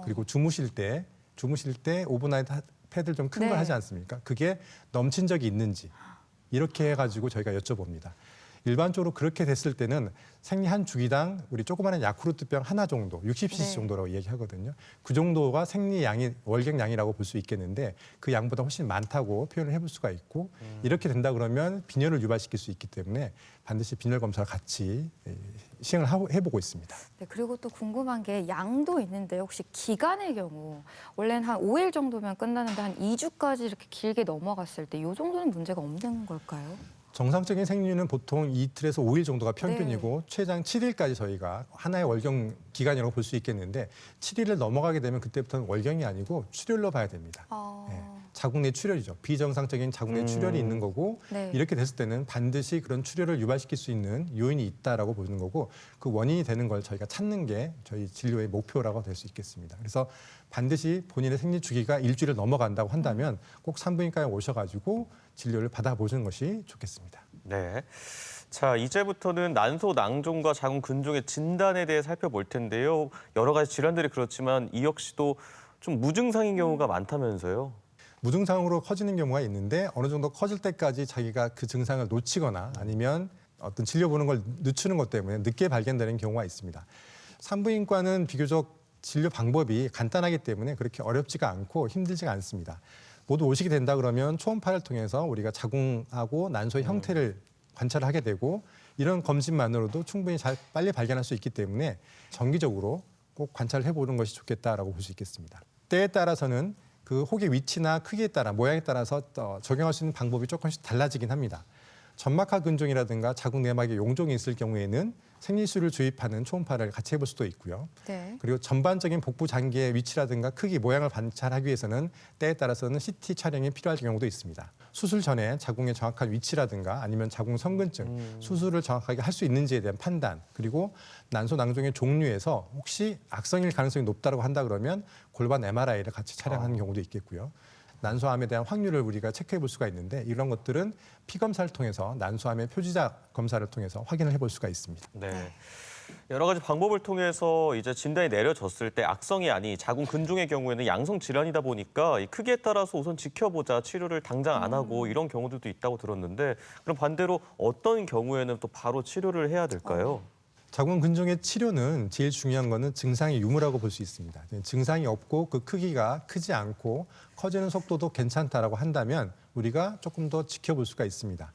그리고 주무실 때 오버나이트 패드를 좀 큰 걸 네. 하지 않습니까? 그게 넘친 적이 있는지 이렇게 해가지고 저희가 여쭤봅니다. 일반적으로 그렇게 됐을 때는 생리 한 주기당 우리 조그마한 야쿠르트병 하나 정도, 60cc 네. 정도라고 얘기하거든요. 그 정도가 생리양이 월경량이라고 볼 수 있겠는데 그 양보다 훨씬 많다고 표현을 해볼 수가 있고 이렇게 된다 그러면 빈혈을 유발시킬 수 있기 때문에 반드시 빈혈 검사를 같이 시행을 해보고 있습니다. 네, 그리고 또 궁금한 게 양도 있는데 혹시 기간의 경우 원래는 한 5일 정도면 끝나는데 한 2주까지 이렇게 길게 넘어갔을 때 이 정도는 문제가 없는 걸까요? 정상적인 생리는 보통 이틀에서 5일 정도가 평균이고 최장 7일까지 저희가 하나의 월경 기간이라고 볼 수 있겠는데 7일을 넘어가게 되면 그때부터는 월경이 아니고 출혈로 봐야 됩니다. 네. 자궁 내 출혈이죠. 비정상적인 자궁 내 출혈이 있는 거고 네. 이렇게 됐을 때는 반드시 그런 출혈을 유발시킬 수 있는 요인이 있다라고 보는 거고 그 원인이 되는 걸 저희가 찾는 게 저희 진료의 목표라고 될 수 있겠습니다. 그래서 반드시 본인의 생리 주기가 일주일을 넘어간다고 한다면 꼭 산부인과에 오셔가지고 진료를 받아보시는 것이 좋겠습니다. 네. 자, 이제부터는 난소 낭종과 자궁 근종의 진단에 대해 살펴볼 텐데요. 여러 가지 질환들이 그렇지만 이 역시도 좀 무증상인 경우가 많다면서요. 무증상으로 커지는 경우가 있는데 어느 정도 커질 때까지 자기가 그 증상을 놓치거나 아니면 어떤 진료 보는 걸 늦추는 것 때문에 늦게 발견되는 경우가 있습니다. 산부인과는 비교적 진료 방법이 간단하기 때문에 그렇게 어렵지가 않고 힘들지가 않습니다. 모두 오시게 된다 그러면 초음파를 통해서 우리가 자궁하고 난소의 형태를 관찰을 하게 되고 이런 검진만으로도 충분히 빨리 발견할 수 있기 때문에 정기적으로 꼭 관찰을 해보는 것이 좋겠다라고 볼 수 있겠습니다. 때에 따라서는 그 혹의 위치나 크기에 따라 모양에 따라서 적용할 수 있는 방법이 조금씩 달라지긴 합니다. 점막하 근종이라든가 자궁 내막에 용종이 있을 경우에는 생리수를 주입하는 초음파를 같이 해볼 수도 있고요. 네. 그리고 전반적인 복부 장기의 위치라든가 크기, 모양을 관찰하기 위해서는 때에 따라서는 CT 촬영이 필요할 경우도 있습니다. 수술 전에 자궁의 정확한 위치라든가 아니면 자궁 성근증, 수술을 정확하게 할 수 있는지에 대한 판단, 그리고 난소 낭종의 종류에서 혹시 악성일 가능성이 높다고 한다 그러면 골반 MRI를 같이 촬영하는 경우도 있겠고요. 난소암에 대한 확률을 우리가 체크해 볼 수가 있는데 이런 것들은 피 검사를 통해서 난소암의 표지자 검사를 통해서 확인을 해볼 수가 있습니다. 네. 여러 가지 방법을 통해서 이제 진단이 내려졌을 때 악성이 아닌 자궁 근종의 경우에는 양성 질환이다 보니까 이 크기에 따라서 우선 지켜보자, 치료를 당장 안 하고 이런 경우들도 있다고 들었는데 그럼 반대로 어떤 경우에는 또 바로 치료를 해야 될까요? 자궁 근종의 치료는 제일 중요한 거는 증상이 유무라고 볼 수 있습니다. 증상이 없고 그 크기가 크지 않고 커지는 속도도 괜찮다라고 한다면 우리가 조금 더 지켜볼 수가 있습니다.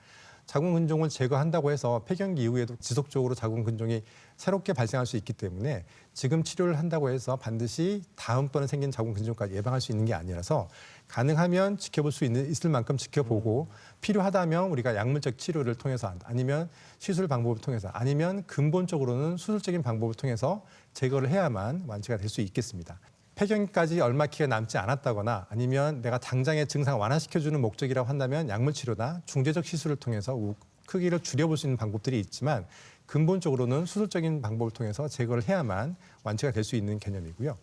자궁 근종을 제거한다고 해서 폐경기 이후에도 지속적으로 자궁 근종이 새롭게 발생할 수 있기 때문에 지금 치료를 한다고 해서 반드시 다음번에 생긴 자궁 근종까지 예방할 수 있는 게 아니라서 가능하면 지켜볼 수 있을 만큼 지켜보고 필요하다면 우리가 약물적 치료를 통해서 아니면 시술 방법을 통해서 아니면 근본적으로는 수술적인 방법을 통해서 제거를 해야만 완치가 될 수 있겠습니다. 폐경기까지 얼마 기가 남지 않았다거나 아니면 내가 당장의 증상 완화시켜주는 목적이라고 한다면 약물 치료나 중재적 시술을 통해서 크기를 줄여볼 수 있는 방법들이 있지만 근본적으로는 수술적인 방법을 통해서 제거를 해야만 완치가 될 수 있는 개념이고요.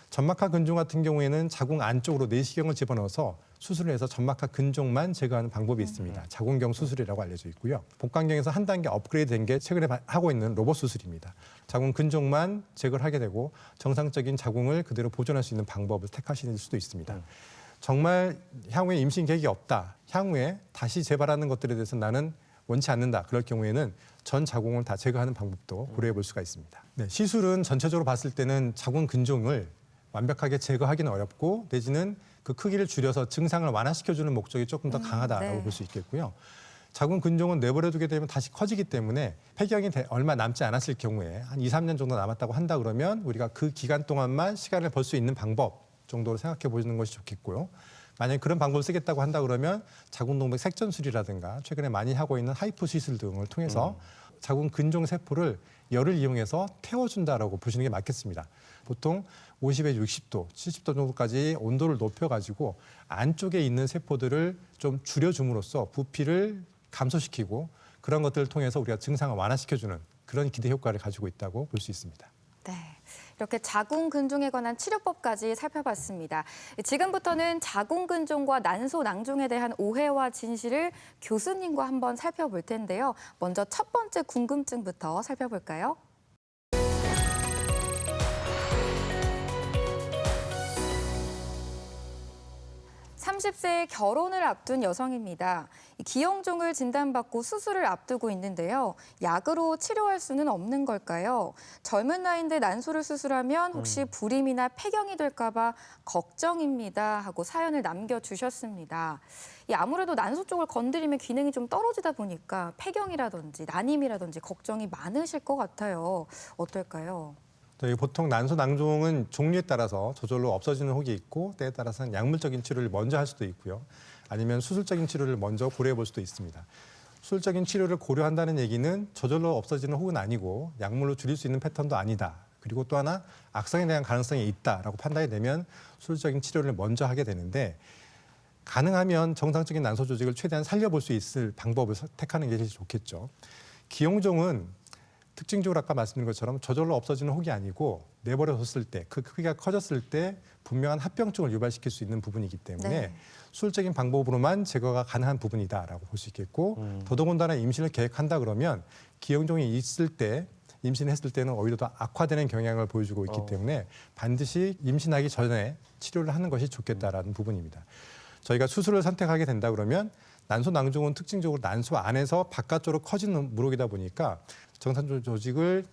점막하 근종 같은 경우에는 자궁 안쪽으로 내시경을 집어넣어서 수술을 해서 점막하 근종만 제거하는 방법이 있습니다. 자궁경 수술이라고 알려져 있고요. 복강경에서 한 단계 업그레이드 된 게 최근에 하고 있는 로봇 수술입니다. 자궁 근종만 제거를 하게 되고 정상적인 자궁을 그대로 보존할 수 있는 방법을 택하실 수도 있습니다. 정말 향후에 임신 계획이 없다. 향후에 다시 재발하는 것들에 대해서 나는 원치 않는다. 그럴 경우에는 전 자궁을 다 제거하는 방법도 고려해 볼 수가 있습니다. 네, 시술은 전체적으로 봤을 때는 자궁 근종을 완벽하게 제거하기는 어렵고 내지는 그 크기를 줄여서 증상을 완화시켜주는 목적이 조금 더 강하다고 네. 볼 수 있겠고요. 자궁 근종은 내버려두게 되면 다시 커지기 때문에 폐경이 얼마 남지 않았을 경우에 한 2, 3년 정도 남았다고 한다 그러면 우리가 그 기간 동안만 시간을 벌 수 있는 방법 정도로 생각해 보시는 것이 좋겠고요. 만약에 그런 방법을 쓰겠다고 한다 그러면 자궁동맥 색전술이라든가 최근에 많이 하고 있는 하이포 시술 등을 통해서 자궁 근종 세포를 열을 이용해서 태워준다라고 보시는 게 맞겠습니다. 보통 50에 60도, 70도 정도까지 온도를 높여가지고 안쪽에 있는 세포들을 좀 줄여줌으로써 부피를 감소시키고 그런 것들을 통해서 우리가 증상을 완화시켜주는 그런 기대 효과를 가지고 있다고 볼 수 있습니다. 네. 이렇게 자궁 근종에 관한 치료법까지 살펴봤습니다. 지금부터는 자궁 근종과 난소 낭종에 대한 오해와 진실을 교수님과 한번 살펴볼 텐데요. 먼저 첫 번째 궁금증부터 살펴볼까요? 30세에 결혼을 앞둔 여성입니다. 기형종을 진단받고 수술을 앞두고 있는데요. 약으로 치료할 수는 없는 걸까요? 젊은 나이인데 난소를 수술하면 혹시 불임이나 폐경이 될까 봐 걱정입니다 하고 사연을 남겨주셨습니다. 아무래도 난소 쪽을 건드리면 기능이 좀 떨어지다 보니까 폐경이라든지 난임이라든지 걱정이 많으실 것 같아요. 어떨까요? 저희 보통 난소 낭종은 종류에 따라서 저절로 없어지는 혹이 있고 때에 따라서는 약물적인 치료를 먼저 할 수도 있고요. 아니면 수술적인 치료를 먼저 고려해 볼 수도 있습니다. 수술적인 치료를 고려한다는 얘기는 저절로 없어지는 혹은 아니고 약물로 줄일 수 있는 패턴도 아니다. 그리고 또 하나 악성에 대한 가능성이 있다라고 판단이 되면 수술적인 치료를 먼저 하게 되는데 가능하면 정상적인 난소 조직을 최대한 살려볼 수 있을 방법을 택하는 게 제일 좋겠죠. 기형종은 특징적으로 아까 말씀드린 것처럼 저절로 없어지는 혹이 아니고 내버려뒀을 때, 그 크기가 커졌을 때 분명한 합병증을 유발시킬 수 있는 부분이기 때문에 네. 수술적인 방법으로만 제거가 가능한 부분이다라고 볼 수 있겠고 더더군다나 임신을 계획한다 그러면 기형종이 있을 때 임신했을 때는 오히려 더 악화되는 경향을 보여주고 있기 때문에 반드시 임신하기 전에 치료를 하는 것이 좋겠다라는 부분입니다. 저희가 수술을 선택하게 된다 그러면 난소 낭종은 특징적으로 난소 안에서 바깥쪽으로 커지는 물혹이다 보니까 정상 조직을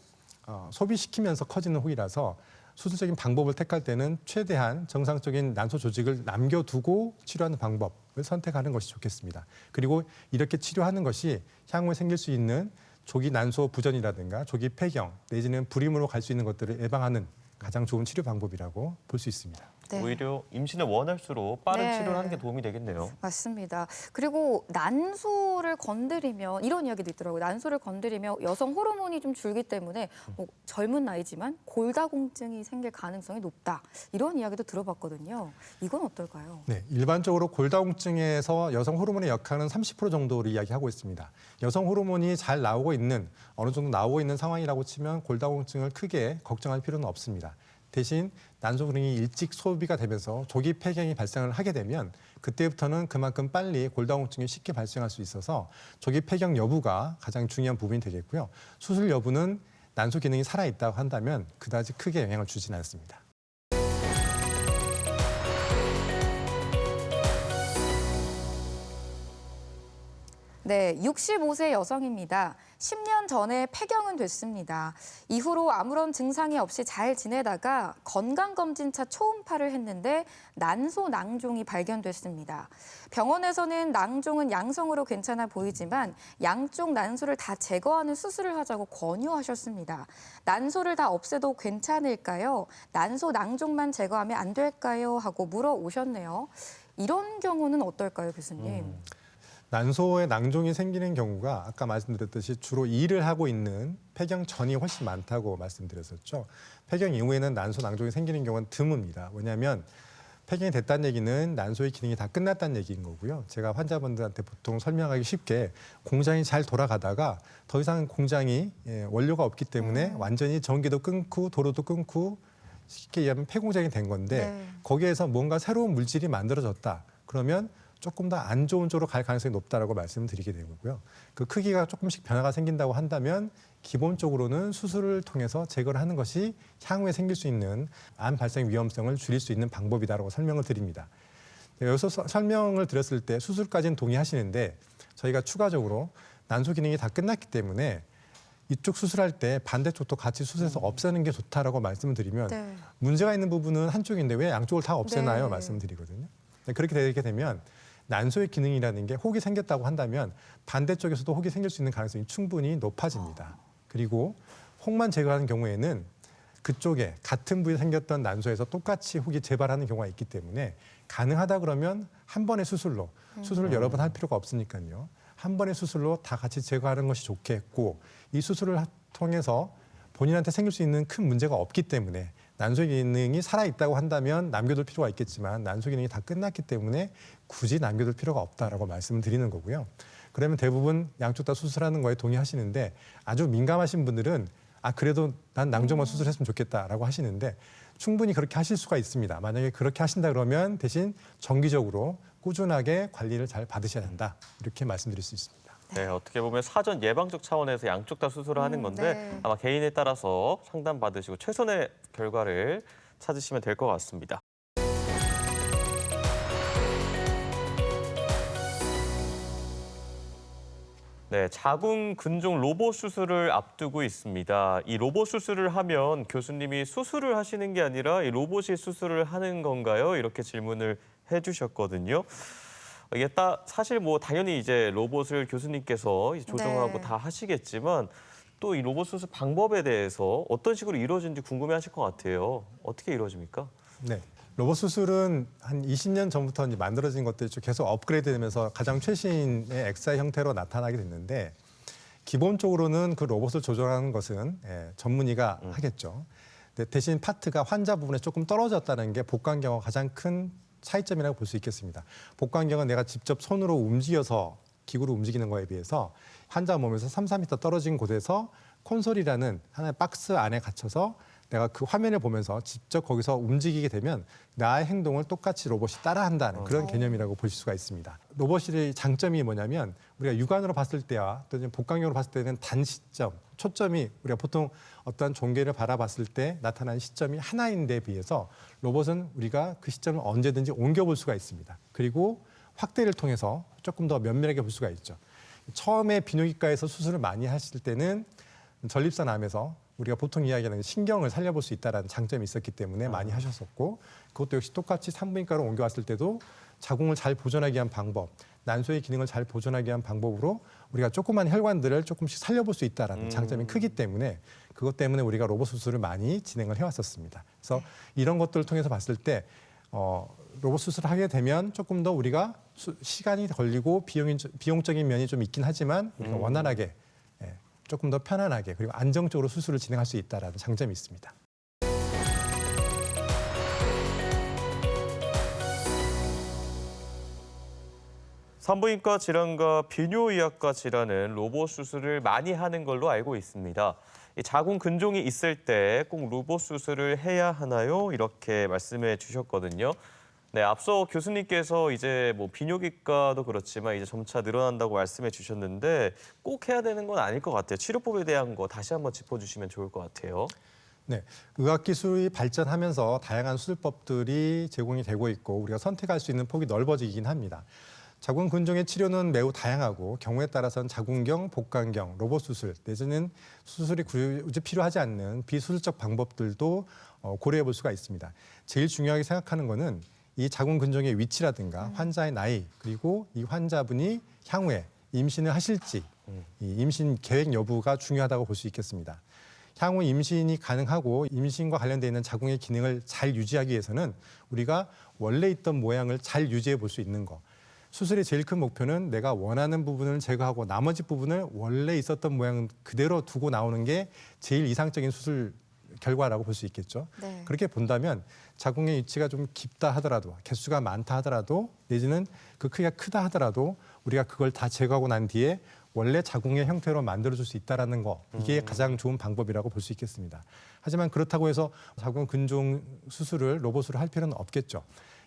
소비시키면서 커지는 혹이라서 수술적인 방법을 택할 때는 최대한 정상적인 난소 조직을 남겨두고 치료하는 방법을 선택하는 것이 좋겠습니다. 그리고 이렇게 치료하는 것이 향후에 생길 수 있는 조기 난소 부전이라든가 조기 폐경 내지는 불임으로 갈 수 있는 것들을 예방하는 가장 좋은 치료 방법이라고 볼 수 있습니다. 네. 오히려 임신을 원할수록 빠른 네. 치료를 하는 게 도움이 되겠네요. 맞습니다. 그리고 난소를 건드리면 이런 이야기도 있더라고요. 난소를 건드리면 여성 호르몬이 좀 줄기 때문에 뭐 젊은 나이지만 골다공증이 생길 가능성이 높다. 이런 이야기도 들어봤거든요. 이건 어떨까요? 네, 일반적으로 골다공증에서 여성 호르몬의 역할은 30% 정도를 이야기하고 있습니다. 여성 호르몬이 잘 나오고 있는 어느 정도 나오고 있는 상황이라고 치면 골다공증을 크게 걱정할 필요는 없습니다. 대신 난소 기능이 일찍 소비가 되면서 조기 폐경이 발생을 하게 되면 그때부터는 그만큼 빨리 골다공증이 쉽게 발생할 수 있어서 조기 폐경 여부가 가장 중요한 부분이 되겠고요. 수술 여부는 난소 기능이 살아있다고 한다면 그다지 크게 영향을 주지는 않습니다. 네, 65세 여성입니다. 10년 전에 폐경은 됐습니다. 이후로 아무런 증상이 없이 잘 지내다가 건강검진차 초음파를 했는데 난소 낭종이 발견됐습니다. 병원에서는 낭종은 양성으로 괜찮아 보이지만 양쪽 난소를 다 제거하는 수술을 하자고 권유하셨습니다. 난소를 다 없애도 괜찮을까요? 난소 낭종만 제거하면 안 될까요? 하고 물어오셨네요. 이런 경우는 어떨까요, 교수님? 난소에 낭종이 생기는 경우가 아까 말씀드렸듯이 주로 일을 하고 있는 폐경 전이 훨씬 많다고 말씀드렸었죠. 폐경 이후에는 난소 낭종이 생기는 경우는 드뭅니다. 왜냐하면 폐경이 됐다는 얘기는 난소의 기능이 다 끝났다는 얘기인 거고요. 제가 환자분들한테 보통 설명하기 쉽게 공장이 잘 돌아가다가 더 이상 공장이 원료가 없기 때문에 완전히 전기도 끊고 도로도 끊고 쉽게 얘기하면 폐공장이 된 건데 네. 거기에서 뭔가 새로운 물질이 만들어졌다. 그러면 조금 더 안 좋은 쪽으로 갈 가능성이 높다라고 말씀을 드리게 되고요. 그 크기가 조금씩 변화가 생긴다고 한다면 기본적으로는 수술을 통해서 제거를 하는 것이 향후에 생길 수 있는 암 발생 위험성을 줄일 수 있는 방법이다라고 설명을 드립니다. 여기서 설명을 드렸을 때 수술까지는 동의하시는데 저희가 추가적으로 난소 기능이 다 끝났기 때문에 이쪽 수술할 때 반대쪽도 같이 수술해서 없애는 게 좋다라고 말씀을 드리면 네. 문제가 있는 부분은 한쪽인데 왜 양쪽을 다 없애나요? 네. 말씀을 드리거든요. 그렇게 되게 되면 난소의 기능이라는 게 혹이 생겼다고 한다면 반대쪽에서도 혹이 생길 수 있는 가능성이 충분히 높아집니다. 그리고 혹만 제거하는 경우에는 그쪽에 같은 부위에 생겼던 난소에서 똑같이 혹이 재발하는 경우가 있기 때문에 가능하다 그러면 한 번의 수술로 수술을 여러 번 할 필요가 없으니까요. 한 번의 수술로 다 같이 제거하는 것이 좋겠고 이 수술을 통해서 본인한테 생길 수 있는 큰 문제가 없기 때문에 난소 기능이 살아있다고 한다면 남겨둘 필요가 있겠지만 난소 기능이 다 끝났기 때문에 굳이 남겨둘 필요가 없다라고 말씀을 드리는 거고요. 그러면 대부분 양쪽 다 수술하는 거에 동의하시는데 아주 민감하신 분들은 그래도 난 낭종만 수술했으면 좋겠다라고 하시는데 충분히 그렇게 하실 수가 있습니다. 만약에 그렇게 하신다 그러면 대신 정기적으로 꾸준하게 관리를 잘 받으셔야 한다. 이렇게 말씀드릴 수 있습니다. 네, 어떻게 보면 사전 예방적 차원에서 양쪽 다 수술을 하는 건데 네. 아마 개인에 따라서 상담 받으시고 최선의 결과를 찾으시면 될 것 같습니다. 네, 자궁 근종 로봇 수술을 앞두고 있습니다. 이 로봇 수술을 하면 교수님이 수술을 하시는 게 아니라 이 로봇이 수술을 하는 건가요? 이렇게 질문을 해주셨거든요. 이게 사실 뭐 당연히 이제 로봇을 교수님께서 조정하고 네. 다 하시겠지만 또 이 로봇 수술 방법에 대해서 어떤 식으로 이루어지는지 궁금해하실 것 같아요. 어떻게 이루어집니까? 네. 로봇 수술은 한 20년 전부터 이제 만들어진 것들이 좀 계속 업그레이드되면서 가장 최신의 엑스아이 형태로 나타나게 됐는데 기본적으로는 그 로봇을 조절하는 것은 전문의가 하겠죠. 근데 대신 파트가 환자 부분에 조금 떨어졌다는 게 복강경화 가장 큰 차이점이라고 볼 수 있겠습니다. 복강경은 내가 직접 손으로 움직여서 기구로 움직이는 거에 비해서 환자 몸에서 3, 4m 떨어진 곳에서 콘솔이라는 하나의 박스 안에 갇혀서 내가 그 화면을 보면서 직접 거기서 움직이게 되면 나의 행동을 똑같이 로봇이 따라한다는 그런 개념이라고 볼 수가 있습니다. 로봇의 장점이 뭐냐면 우리가 육안으로 봤을 때와 또 복강경으로 봤을 때는 단 시점, 초점이 우리가 보통 어떤 종괴를 바라봤을 때 나타나는 시점이 하나인데 비해서 로봇은 우리가 그 시점을 언제든지 옮겨볼 수가 있습니다. 그리고 확대를 통해서 조금 더 면밀하게 볼 수가 있죠. 처음에 비뇨기과에서 수술을 많이 하실 때는 전립선 암에서 우리가 보통 이야기하는 신경을 살려볼 수 있다는 장점이 있었기 때문에 많이 하셨었고 그것도 역시 똑같이 산부인과로 옮겨왔을 때도 자궁을 잘 보존하기 위한 방법, 난소의 기능을 잘 보존하기 위한 방법으로 우리가 조그만 혈관들을 조금씩 살려볼 수 있다는 장점이 크기 때문에 그것 때문에 우리가 로봇 수술을 많이 진행을 해왔었습니다. 그래서 이런 것들을 통해서 봤을 때 로봇 수술을 하게 되면 조금 더 우리가 시간이 걸리고 비용적인 면이 좀 있긴 하지만 우리가 원활하게 조금 더 편안하게 그리고 안정적으로 수술을 진행할 수 있다는 장점이 있습니다. 산부인과 질환과 비뇨의학과 질환은 로봇 수술을 많이 하는 걸로 알고 있습니다. 이 자궁 근종이 있을 때 꼭 로봇 수술을 해야 하나요? 이렇게 말씀해 주셨거든요. 네, 앞서 교수님께서 이제 뭐 비뇨기과도 그렇지만 이제 점차 늘어난다고 말씀해 주셨는데 꼭 해야 되는 건 아닐 것 같아요. 치료법에 대한 거 다시 한번 짚어주시면 좋을 것 같아요. 네, 의학기술이 발전하면서 다양한 수술법들이 제공이 되고 있고 우리가 선택할 수 있는 폭이 넓어지긴 합니다. 자궁 근종의 치료는 매우 다양하고 경우에 따라서는 자궁경, 복강경, 로봇 수술 내지는 수술이 굳이 필요하지 않는 비수술적 방법들도 고려해 볼 수가 있습니다. 제일 중요하게 생각하는 거는 이 자궁 근종의 위치라든가 환자의 나이 그리고 이 환자분이 향후에 임신을 하실지 이 임신 계획 여부가 중요하다고 볼 수 있겠습니다. 향후 임신이 가능하고 임신과 관련되어 있는 자궁의 기능을 잘 유지하기 위해서는 우리가 원래 있던 모양을 잘 유지해 볼 수 있는 거. 수술의 제일 큰 목표는 내가 원하는 부분을 제거하고 나머지 부분을 원래 있었던 모양 그대로 두고 나오는 게 제일 이상적인 수술 결과라고 볼 수 있겠죠. 네. 그렇게 본다면 자궁의 위치가 좀 깊다 하더라도 개수가 많다 하더라도 내지는 그 크기가 크다 하더라도 우리가 그걸 다 제거하고 난 뒤에 원래 자궁의 형태로 만들어줄 수 있다는 거 이게 가장 좋은 방법이라고 볼 수 있겠습니다. 하지만 그렇다고 해서 자궁 근종 수술을 로봇으로 할 필요는 없겠죠.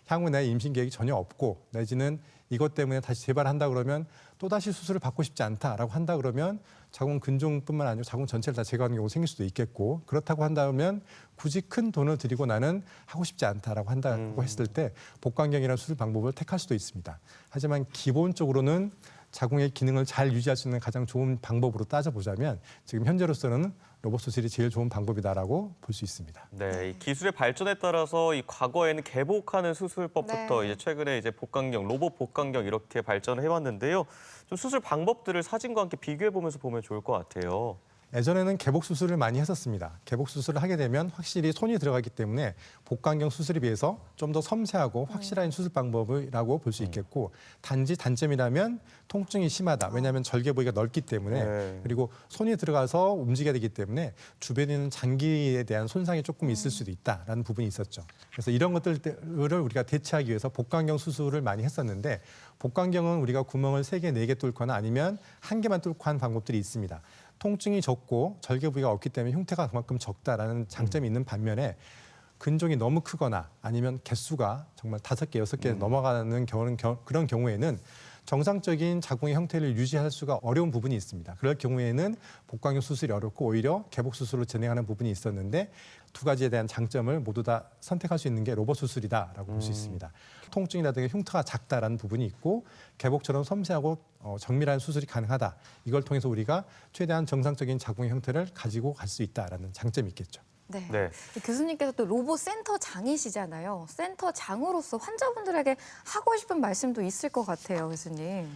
향후 내 임신 계획이 전혀 없고 내지는 이것 때문에 다시 재발한다 그러면 또다시 수술을 받고 싶지 않다라고 한다 그러면 자궁 근종뿐만 아니고 자궁 전체를 다 제거하는 경우가 생길 수도 있겠고 그렇다고 한다면 굳이 큰 돈을 들이고 나는 하고 싶지 않다라고 한다고 했을 때 복강경이라는 수술 방법을 택할 수도 있습니다. 하지만 기본적으로는 자궁의 기능을 잘 유지할 수 있는 가장 좋은 방법으로 따져보자면 지금 현재로서는 로봇 수술이 제일 좋은 방법이다라고 볼 수 있습니다. 네, 이 기술의 발전에 따라서 이 과거에는 개복하는 수술법부터 네. 이제 최근에 이제 복강경, 로봇 복강경 이렇게 발전을 해왔는데요. 좀 수술 방법들을 사진과 함께 비교해 보면서 보면 좋을 것 같아요. 예전에는 개복 수술을 많이 했었습니다. 개복 수술을 하게 되면 확실히 손이 들어가기 때문에 복강경 수술에 비해서 좀 더 섬세하고 확실한 수술 방법이라고 볼 수 있겠고 단지 단점이라면 통증이 심하다. 왜냐하면 절개 부위가 넓기 때문에 네. 그리고 손이 들어가서 움직여야 되기 때문에 주변에 있는 장기에 대한 손상이 조금 있을 수도 있다라는 부분이 있었죠. 그래서 이런 것들을 우리가 대체하기 위해서 복강경 수술을 많이 했었는데 복강경은 우리가 구멍을 3개, 4개 뚫거나 아니면 1개만 뚫고 하는 방법들이 있습니다. 통증이 적고 절개 부위가 없기 때문에 흉터가 그만큼 적다라는 장점이 있는 반면에 근종이 너무 크거나 아니면 개수가 정말 5개, 6개 넘어가는 그런 경우에는 정상적인 자궁의 형태를 유지할 수가 어려운 부분이 있습니다. 그럴 경우에는 복강경 수술이 어렵고 오히려 개복 수술로 진행하는 부분이 있었는데 두 가지에 대한 장점을 모두 다 선택할 수 있는 게 로봇 수술이다라고 볼 수 있습니다. 통증이라든가 흉터가 작다라는 부분이 있고 개복처럼 섬세하고 정밀한 수술이 가능하다. 이걸 통해서 우리가 최대한 정상적인 자궁의 형태를 가지고 갈 수 있다라는 장점이 있겠죠. 네. 네. 교수님께서 또 로봇 센터장이시잖아요. 센터장으로서 환자분들에게 하고 싶은 말씀도 있을 것 같아요, 교수님.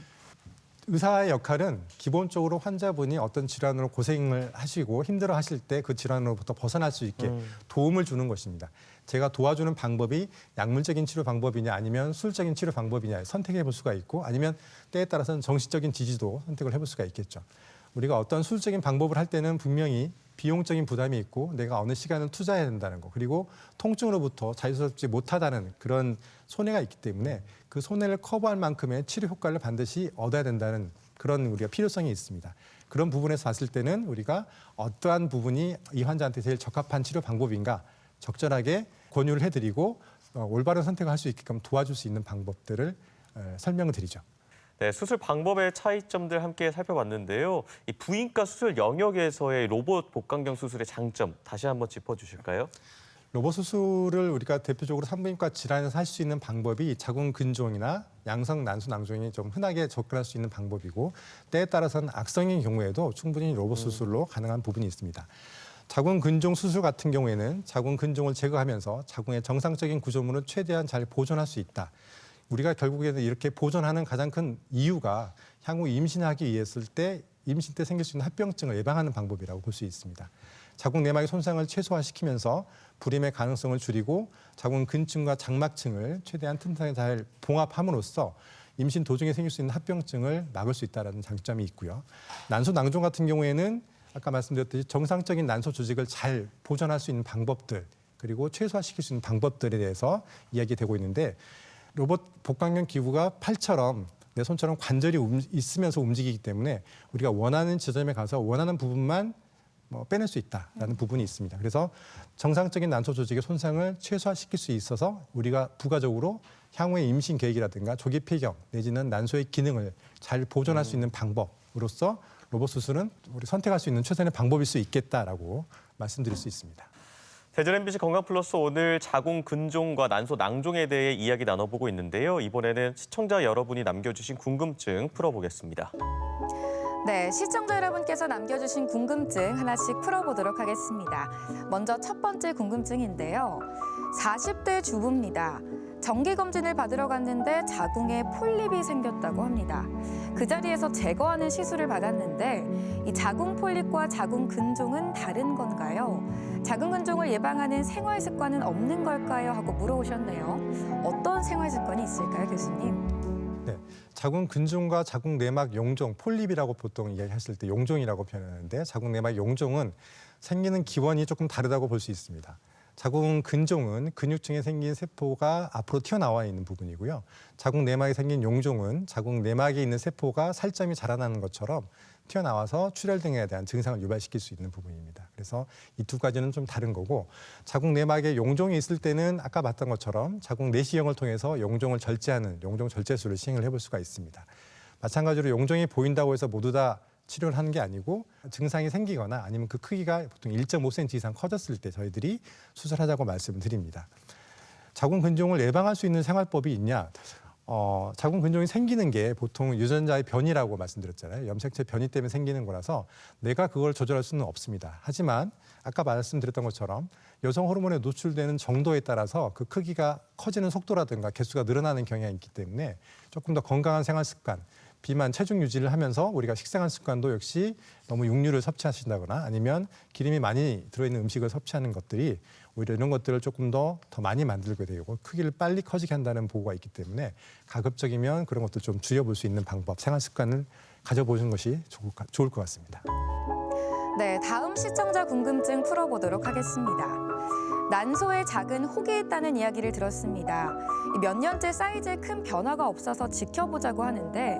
의사의 역할은 기본적으로 환자분이 어떤 질환으로 고생을 하시고 힘들어 하실 때 그 질환으로부터 벗어날 수 있게 도움을 주는 것입니다. 제가 도와주는 방법이 약물적인 치료 방법이냐 아니면 술적인 치료 방법이냐 선택해 볼 수가 있고 아니면 때에 따라서는 정신적인 지지도 선택을 해볼 수가 있겠죠. 우리가 어떤 술적인 방법을 할 때는 분명히 비용적인 부담이 있고 내가 어느 시간을 투자해야 된다는 거 그리고 통증으로부터 자유스럽지 못하다는 그런 손해가 있기 때문에 그 손해를 커버할 만큼의 치료 효과를 반드시 얻어야 된다는 그런 우리가 필요성이 있습니다. 그런 부분에서 봤을 때는 우리가 어떠한 부분이 이 환자한테 제일 적합한 치료 방법인가 적절하게 권유를 해드리고 올바른 선택을 할 수 있게끔 도와줄 수 있는 방법들을 설명을 드리죠. 네, 수술 방법의 차이점들 함께 살펴봤는데요. 이 부인과 수술 영역에서의 로봇 복강경 수술의 장점 다시 한번 짚어주실까요? 로봇 수술을 우리가 대표적으로 산부인과 질환에서 할 수 있는 방법이 자궁 근종이나 양성 난소 낭종이 좀 흔하게 접근할 수 있는 방법이고 때에 따라서는 악성인 경우에도 충분히 로봇 수술로 가능한 부분이 있습니다. 자궁 근종 수술 같은 경우에는 자궁 근종을 제거하면서 자궁의 정상적인 구조물을 최대한 잘 보존할 수 있다. 우리가 결국에는 이렇게 보존하는 가장 큰 이유가 향후 임신하기 위해서 임신 때 생길 수 있는 합병증을 예방하는 방법이라고 볼 수 있습니다. 자궁 내막의 손상을 최소화시키면서 불임의 가능성을 줄이고 자궁 근층과 장막층을 최대한 튼튼하게 잘 봉합함으로써 임신 도중에 생길 수 있는 합병증을 막을 수 있다는 장점이 있고요. 난소 낭종 같은 경우에는 아까 말씀드렸듯이 정상적인 난소 조직을 잘 보존할 수 있는 방법들 그리고 최소화시킬 수 있는 방법들에 대해서 이야기되고 있는데 로봇 복강경 기구가 팔처럼 내 손처럼 관절이 있으면서 움직이기 때문에 우리가 원하는 지점에 가서 원하는 부분만 빼낼 수 있다라는 부분이 있습니다. 그래서 정상적인 난소 조직의 손상을 최소화시킬 수 있어서 우리가 부가적으로 향후의 임신 계획이라든가 조기 폐경 내지는 난소의 기능을 잘 보존할 수 있는 방법으로서 로봇 수술은 우리 선택할 수 있는 최선의 방법일 수 있겠다라고 말씀드릴 수 있습니다. 대전 MBC 건강플러스 오늘 자궁 근종과 난소 낭종에 대해 이야기 나눠보고 있는데요. 이번에는 시청자 여러분이 남겨주신 궁금증 풀어보겠습니다. 네, 시청자 여러분께서 남겨주신 궁금증 하나씩 풀어보도록 하겠습니다. 먼저 첫 번째 궁금증인데요. 40대 주부입니다. 정기검진을 받으러 갔는데 자궁에 폴립이 생겼다고 합니다. 그 자리에서 제거하는 시술을 받았는데 이 자궁 폴립과 자궁 근종은 다른 건가요? 자궁 근종을 예방하는 생활 습관은 없는 걸까요? 하고 물어오셨네요. 어떤 생활 습관이 있을까요, 교수님? 네, 자궁 근종과 자궁 내막 용종, 폴립이라고 보통 이야기했을 때 용종이라고 표현하는데 자궁 내막 용종은 생기는 기원이 조금 다르다고 볼 수 있습니다. 자궁 근종은 근육층에 생긴 세포가 앞으로 튀어나와 있는 부분이고요. 자궁 내막에 생긴 용종은 자궁 내막에 있는 세포가 살점이 자라나는 것처럼 튀어나와서 출혈 등에 대한 증상을 유발시킬 수 있는 부분입니다. 그래서 이 두 가지는 좀 다른 거고 자궁 내막에 용종이 있을 때는 아까 봤던 것처럼 자궁 내시경을 통해서 용종을 절제하는 용종 절제술을 시행을 해볼 수가 있습니다. 마찬가지로 용종이 보인다고 해서 모두 다 치료를 하는 게 아니고 증상이 생기거나 아니면 그 크기가 보통 1.5cm 이상 커졌을 때 저희들이 수술하자고 말씀을 드립니다. 자궁 근종을 예방할 수 있는 생활법이 있냐? 자궁 근종이 생기는 게 보통 유전자의 변이라고 말씀드렸잖아요. 염색체 변이 때문에 생기는 거라서 내가 그걸 조절할 수는 없습니다. 하지만 아까 말씀드렸던 것처럼 여성 호르몬에 노출되는 정도에 따라서 그 크기가 커지는 속도라든가 개수가 늘어나는 경향이 있기 때문에 조금 더 건강한 생활 습관, 비만 체중 유지를 하면서 우리가 식생활 습관도 역시 너무 육류를 섭취하신다거나 아니면 기름이 많이 들어있는 음식을 섭취하는 것들이 오히려 이런 것들을 조금 더 많이 만들게 되고 크기를 빨리 커지게 한다는 보고가 있기 때문에 가급적이면 그런 것도 좀 줄여볼 수 있는 방법, 생활 습관을 가져보시는 것이 좋을 것 같습니다. 네, 다음 시청자 궁금증 풀어보도록 하겠습니다. 난소에 작은 혹이 있다는 이야기를 들었습니다. 몇 년째 사이즈에 큰 변화가 없어서 지켜보자고 하는데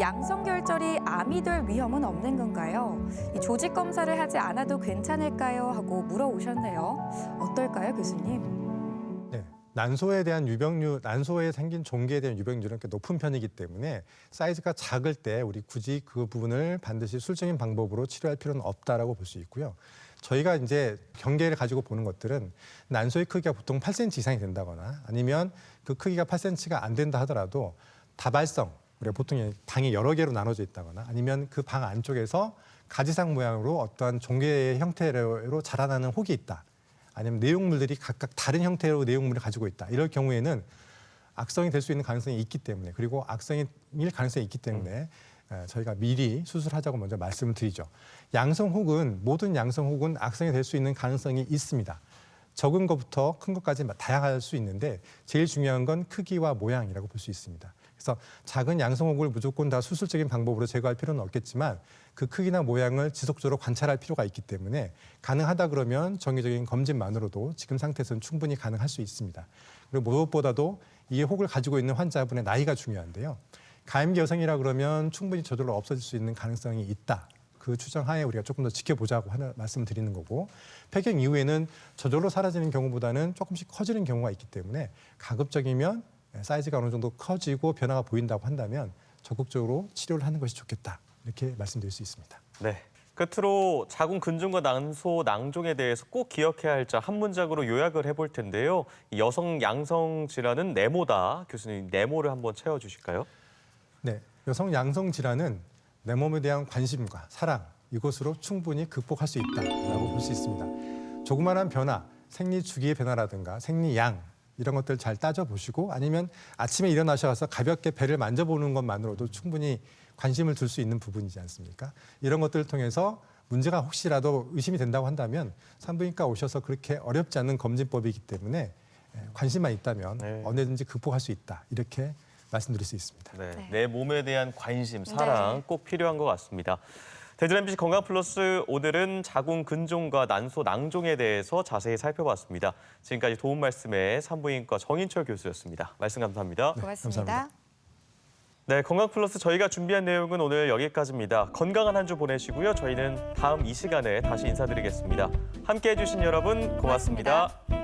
양성결절이 암이 될 위험은 없는 건가요? 이 조직 검사를 하지 않아도 괜찮을까요? 하고 물어오셨네요. 어떨까요, 교수님? 네, 난소에 대한 유병률, 난소에 생긴 종기에 대한 유병률은 꽤 높은 편이기 때문에 사이즈가 작을 때 우리 굳이 그 부분을 반드시 술적인 방법으로 치료할 필요는 없다라고 볼 수 있고요. 저희가 이제 경계를 가지고 보는 것들은 난소의 크기가 보통 8cm 이상이 된다거나 아니면 그 크기가 8cm가 안 된다 하더라도 다발성, 우리가 보통 방이 여러 개로 나눠져 있다거나 아니면 그 방 안쪽에서 가지상 모양으로 어떠한 종괴의 형태로 자라나는 혹이 있다. 아니면 내용물들이 각각 다른 형태로 내용물을 가지고 있다. 이럴 경우에는 악성이 될 수 있는 가능성이 있기 때문에 그리고 악성일 가능성이 있기 때문에 저희가 미리 수술하자고 먼저 말씀을 드리죠. 양성 혹은 모든 양성 혹은 악성이 될 수 있는 가능성이 있습니다. 적은 것부터 큰 것까지 다양할 수 있는데 제일 중요한 건 크기와 모양이라고 볼 수 있습니다. 그래서 작은 양성옥을 무조건 다 수술적인 방법으로 제거할 필요는 없겠지만 그 크기나 모양을 지속적으로 관찰할 필요가 있기 때문에 가능하다 그러면 정기적인 검진만으로도 지금 상태에서는 충분히 가능할 수 있습니다. 그리고 무엇보다도 이 혹을 가지고 있는 환자분의 나이가 중요한데요. 가임기 여성이라 그러면 충분히 저절로 없어질 수 있는 가능성이 있다. 그 추정하에 우리가 조금 더 지켜보자고 하는 말씀을 드리는 거고, 폐경 이후에는 저절로 사라지는 경우보다는 조금씩 커지는 경우가 있기 때문에 가급적이면 사이즈가 어느 정도 커지고 변화가 보인다고 한다면 적극적으로 치료를 하는 것이 좋겠다. 이렇게 말씀드릴 수 있습니다. 네. 끝으로 자궁 근종과 난소 낭종에 대해서 꼭 기억해야 할 점 한 문장으로 요약을 해볼 텐데요. 이 여성 양성 질환은 네모다. 교수님, 네모를 한번 채워주실까요? 네, 여성 양성 질환은 내 몸에 대한 관심과 사랑, 이것으로 충분히 극복할 수 있다라고 볼 수 있습니다. 조그마한 변화, 생리 주기의 변화라든가 생리양 이런 것들 잘 따져보시고, 아니면 아침에 일어나셔서 가볍게 배를 만져보는 것만으로도 충분히 관심을 둘 수 있는 부분이지 않습니까? 이런 것들을 통해서 문제가 혹시라도 의심이 된다고 한다면 산부인과 오셔서 그렇게 어렵지 않은 검진법이기 때문에 관심만 있다면 네. 언제든지 극복할 수 있다. 이렇게 말씀드릴 수 있습니다. 네. 네. 내 몸에 대한 관심, 사랑 네. 꼭 필요한 것 같습니다. 대전 MBC 건강플러스 오늘은 자궁 근종과 난소 낭종에 대해서 자세히 살펴봤습니다. 지금까지 도움 말씀에 산부인과 정인철 교수였습니다. 말씀 감사합니다. 고맙습니다. 감사합니다. 네, 건강플러스 저희가 준비한 내용은 오늘 여기까지입니다. 건강한 한 주 보내시고요. 저희는 다음 이 시간에 다시 인사드리겠습니다. 함께해 주신 여러분 고맙습니다.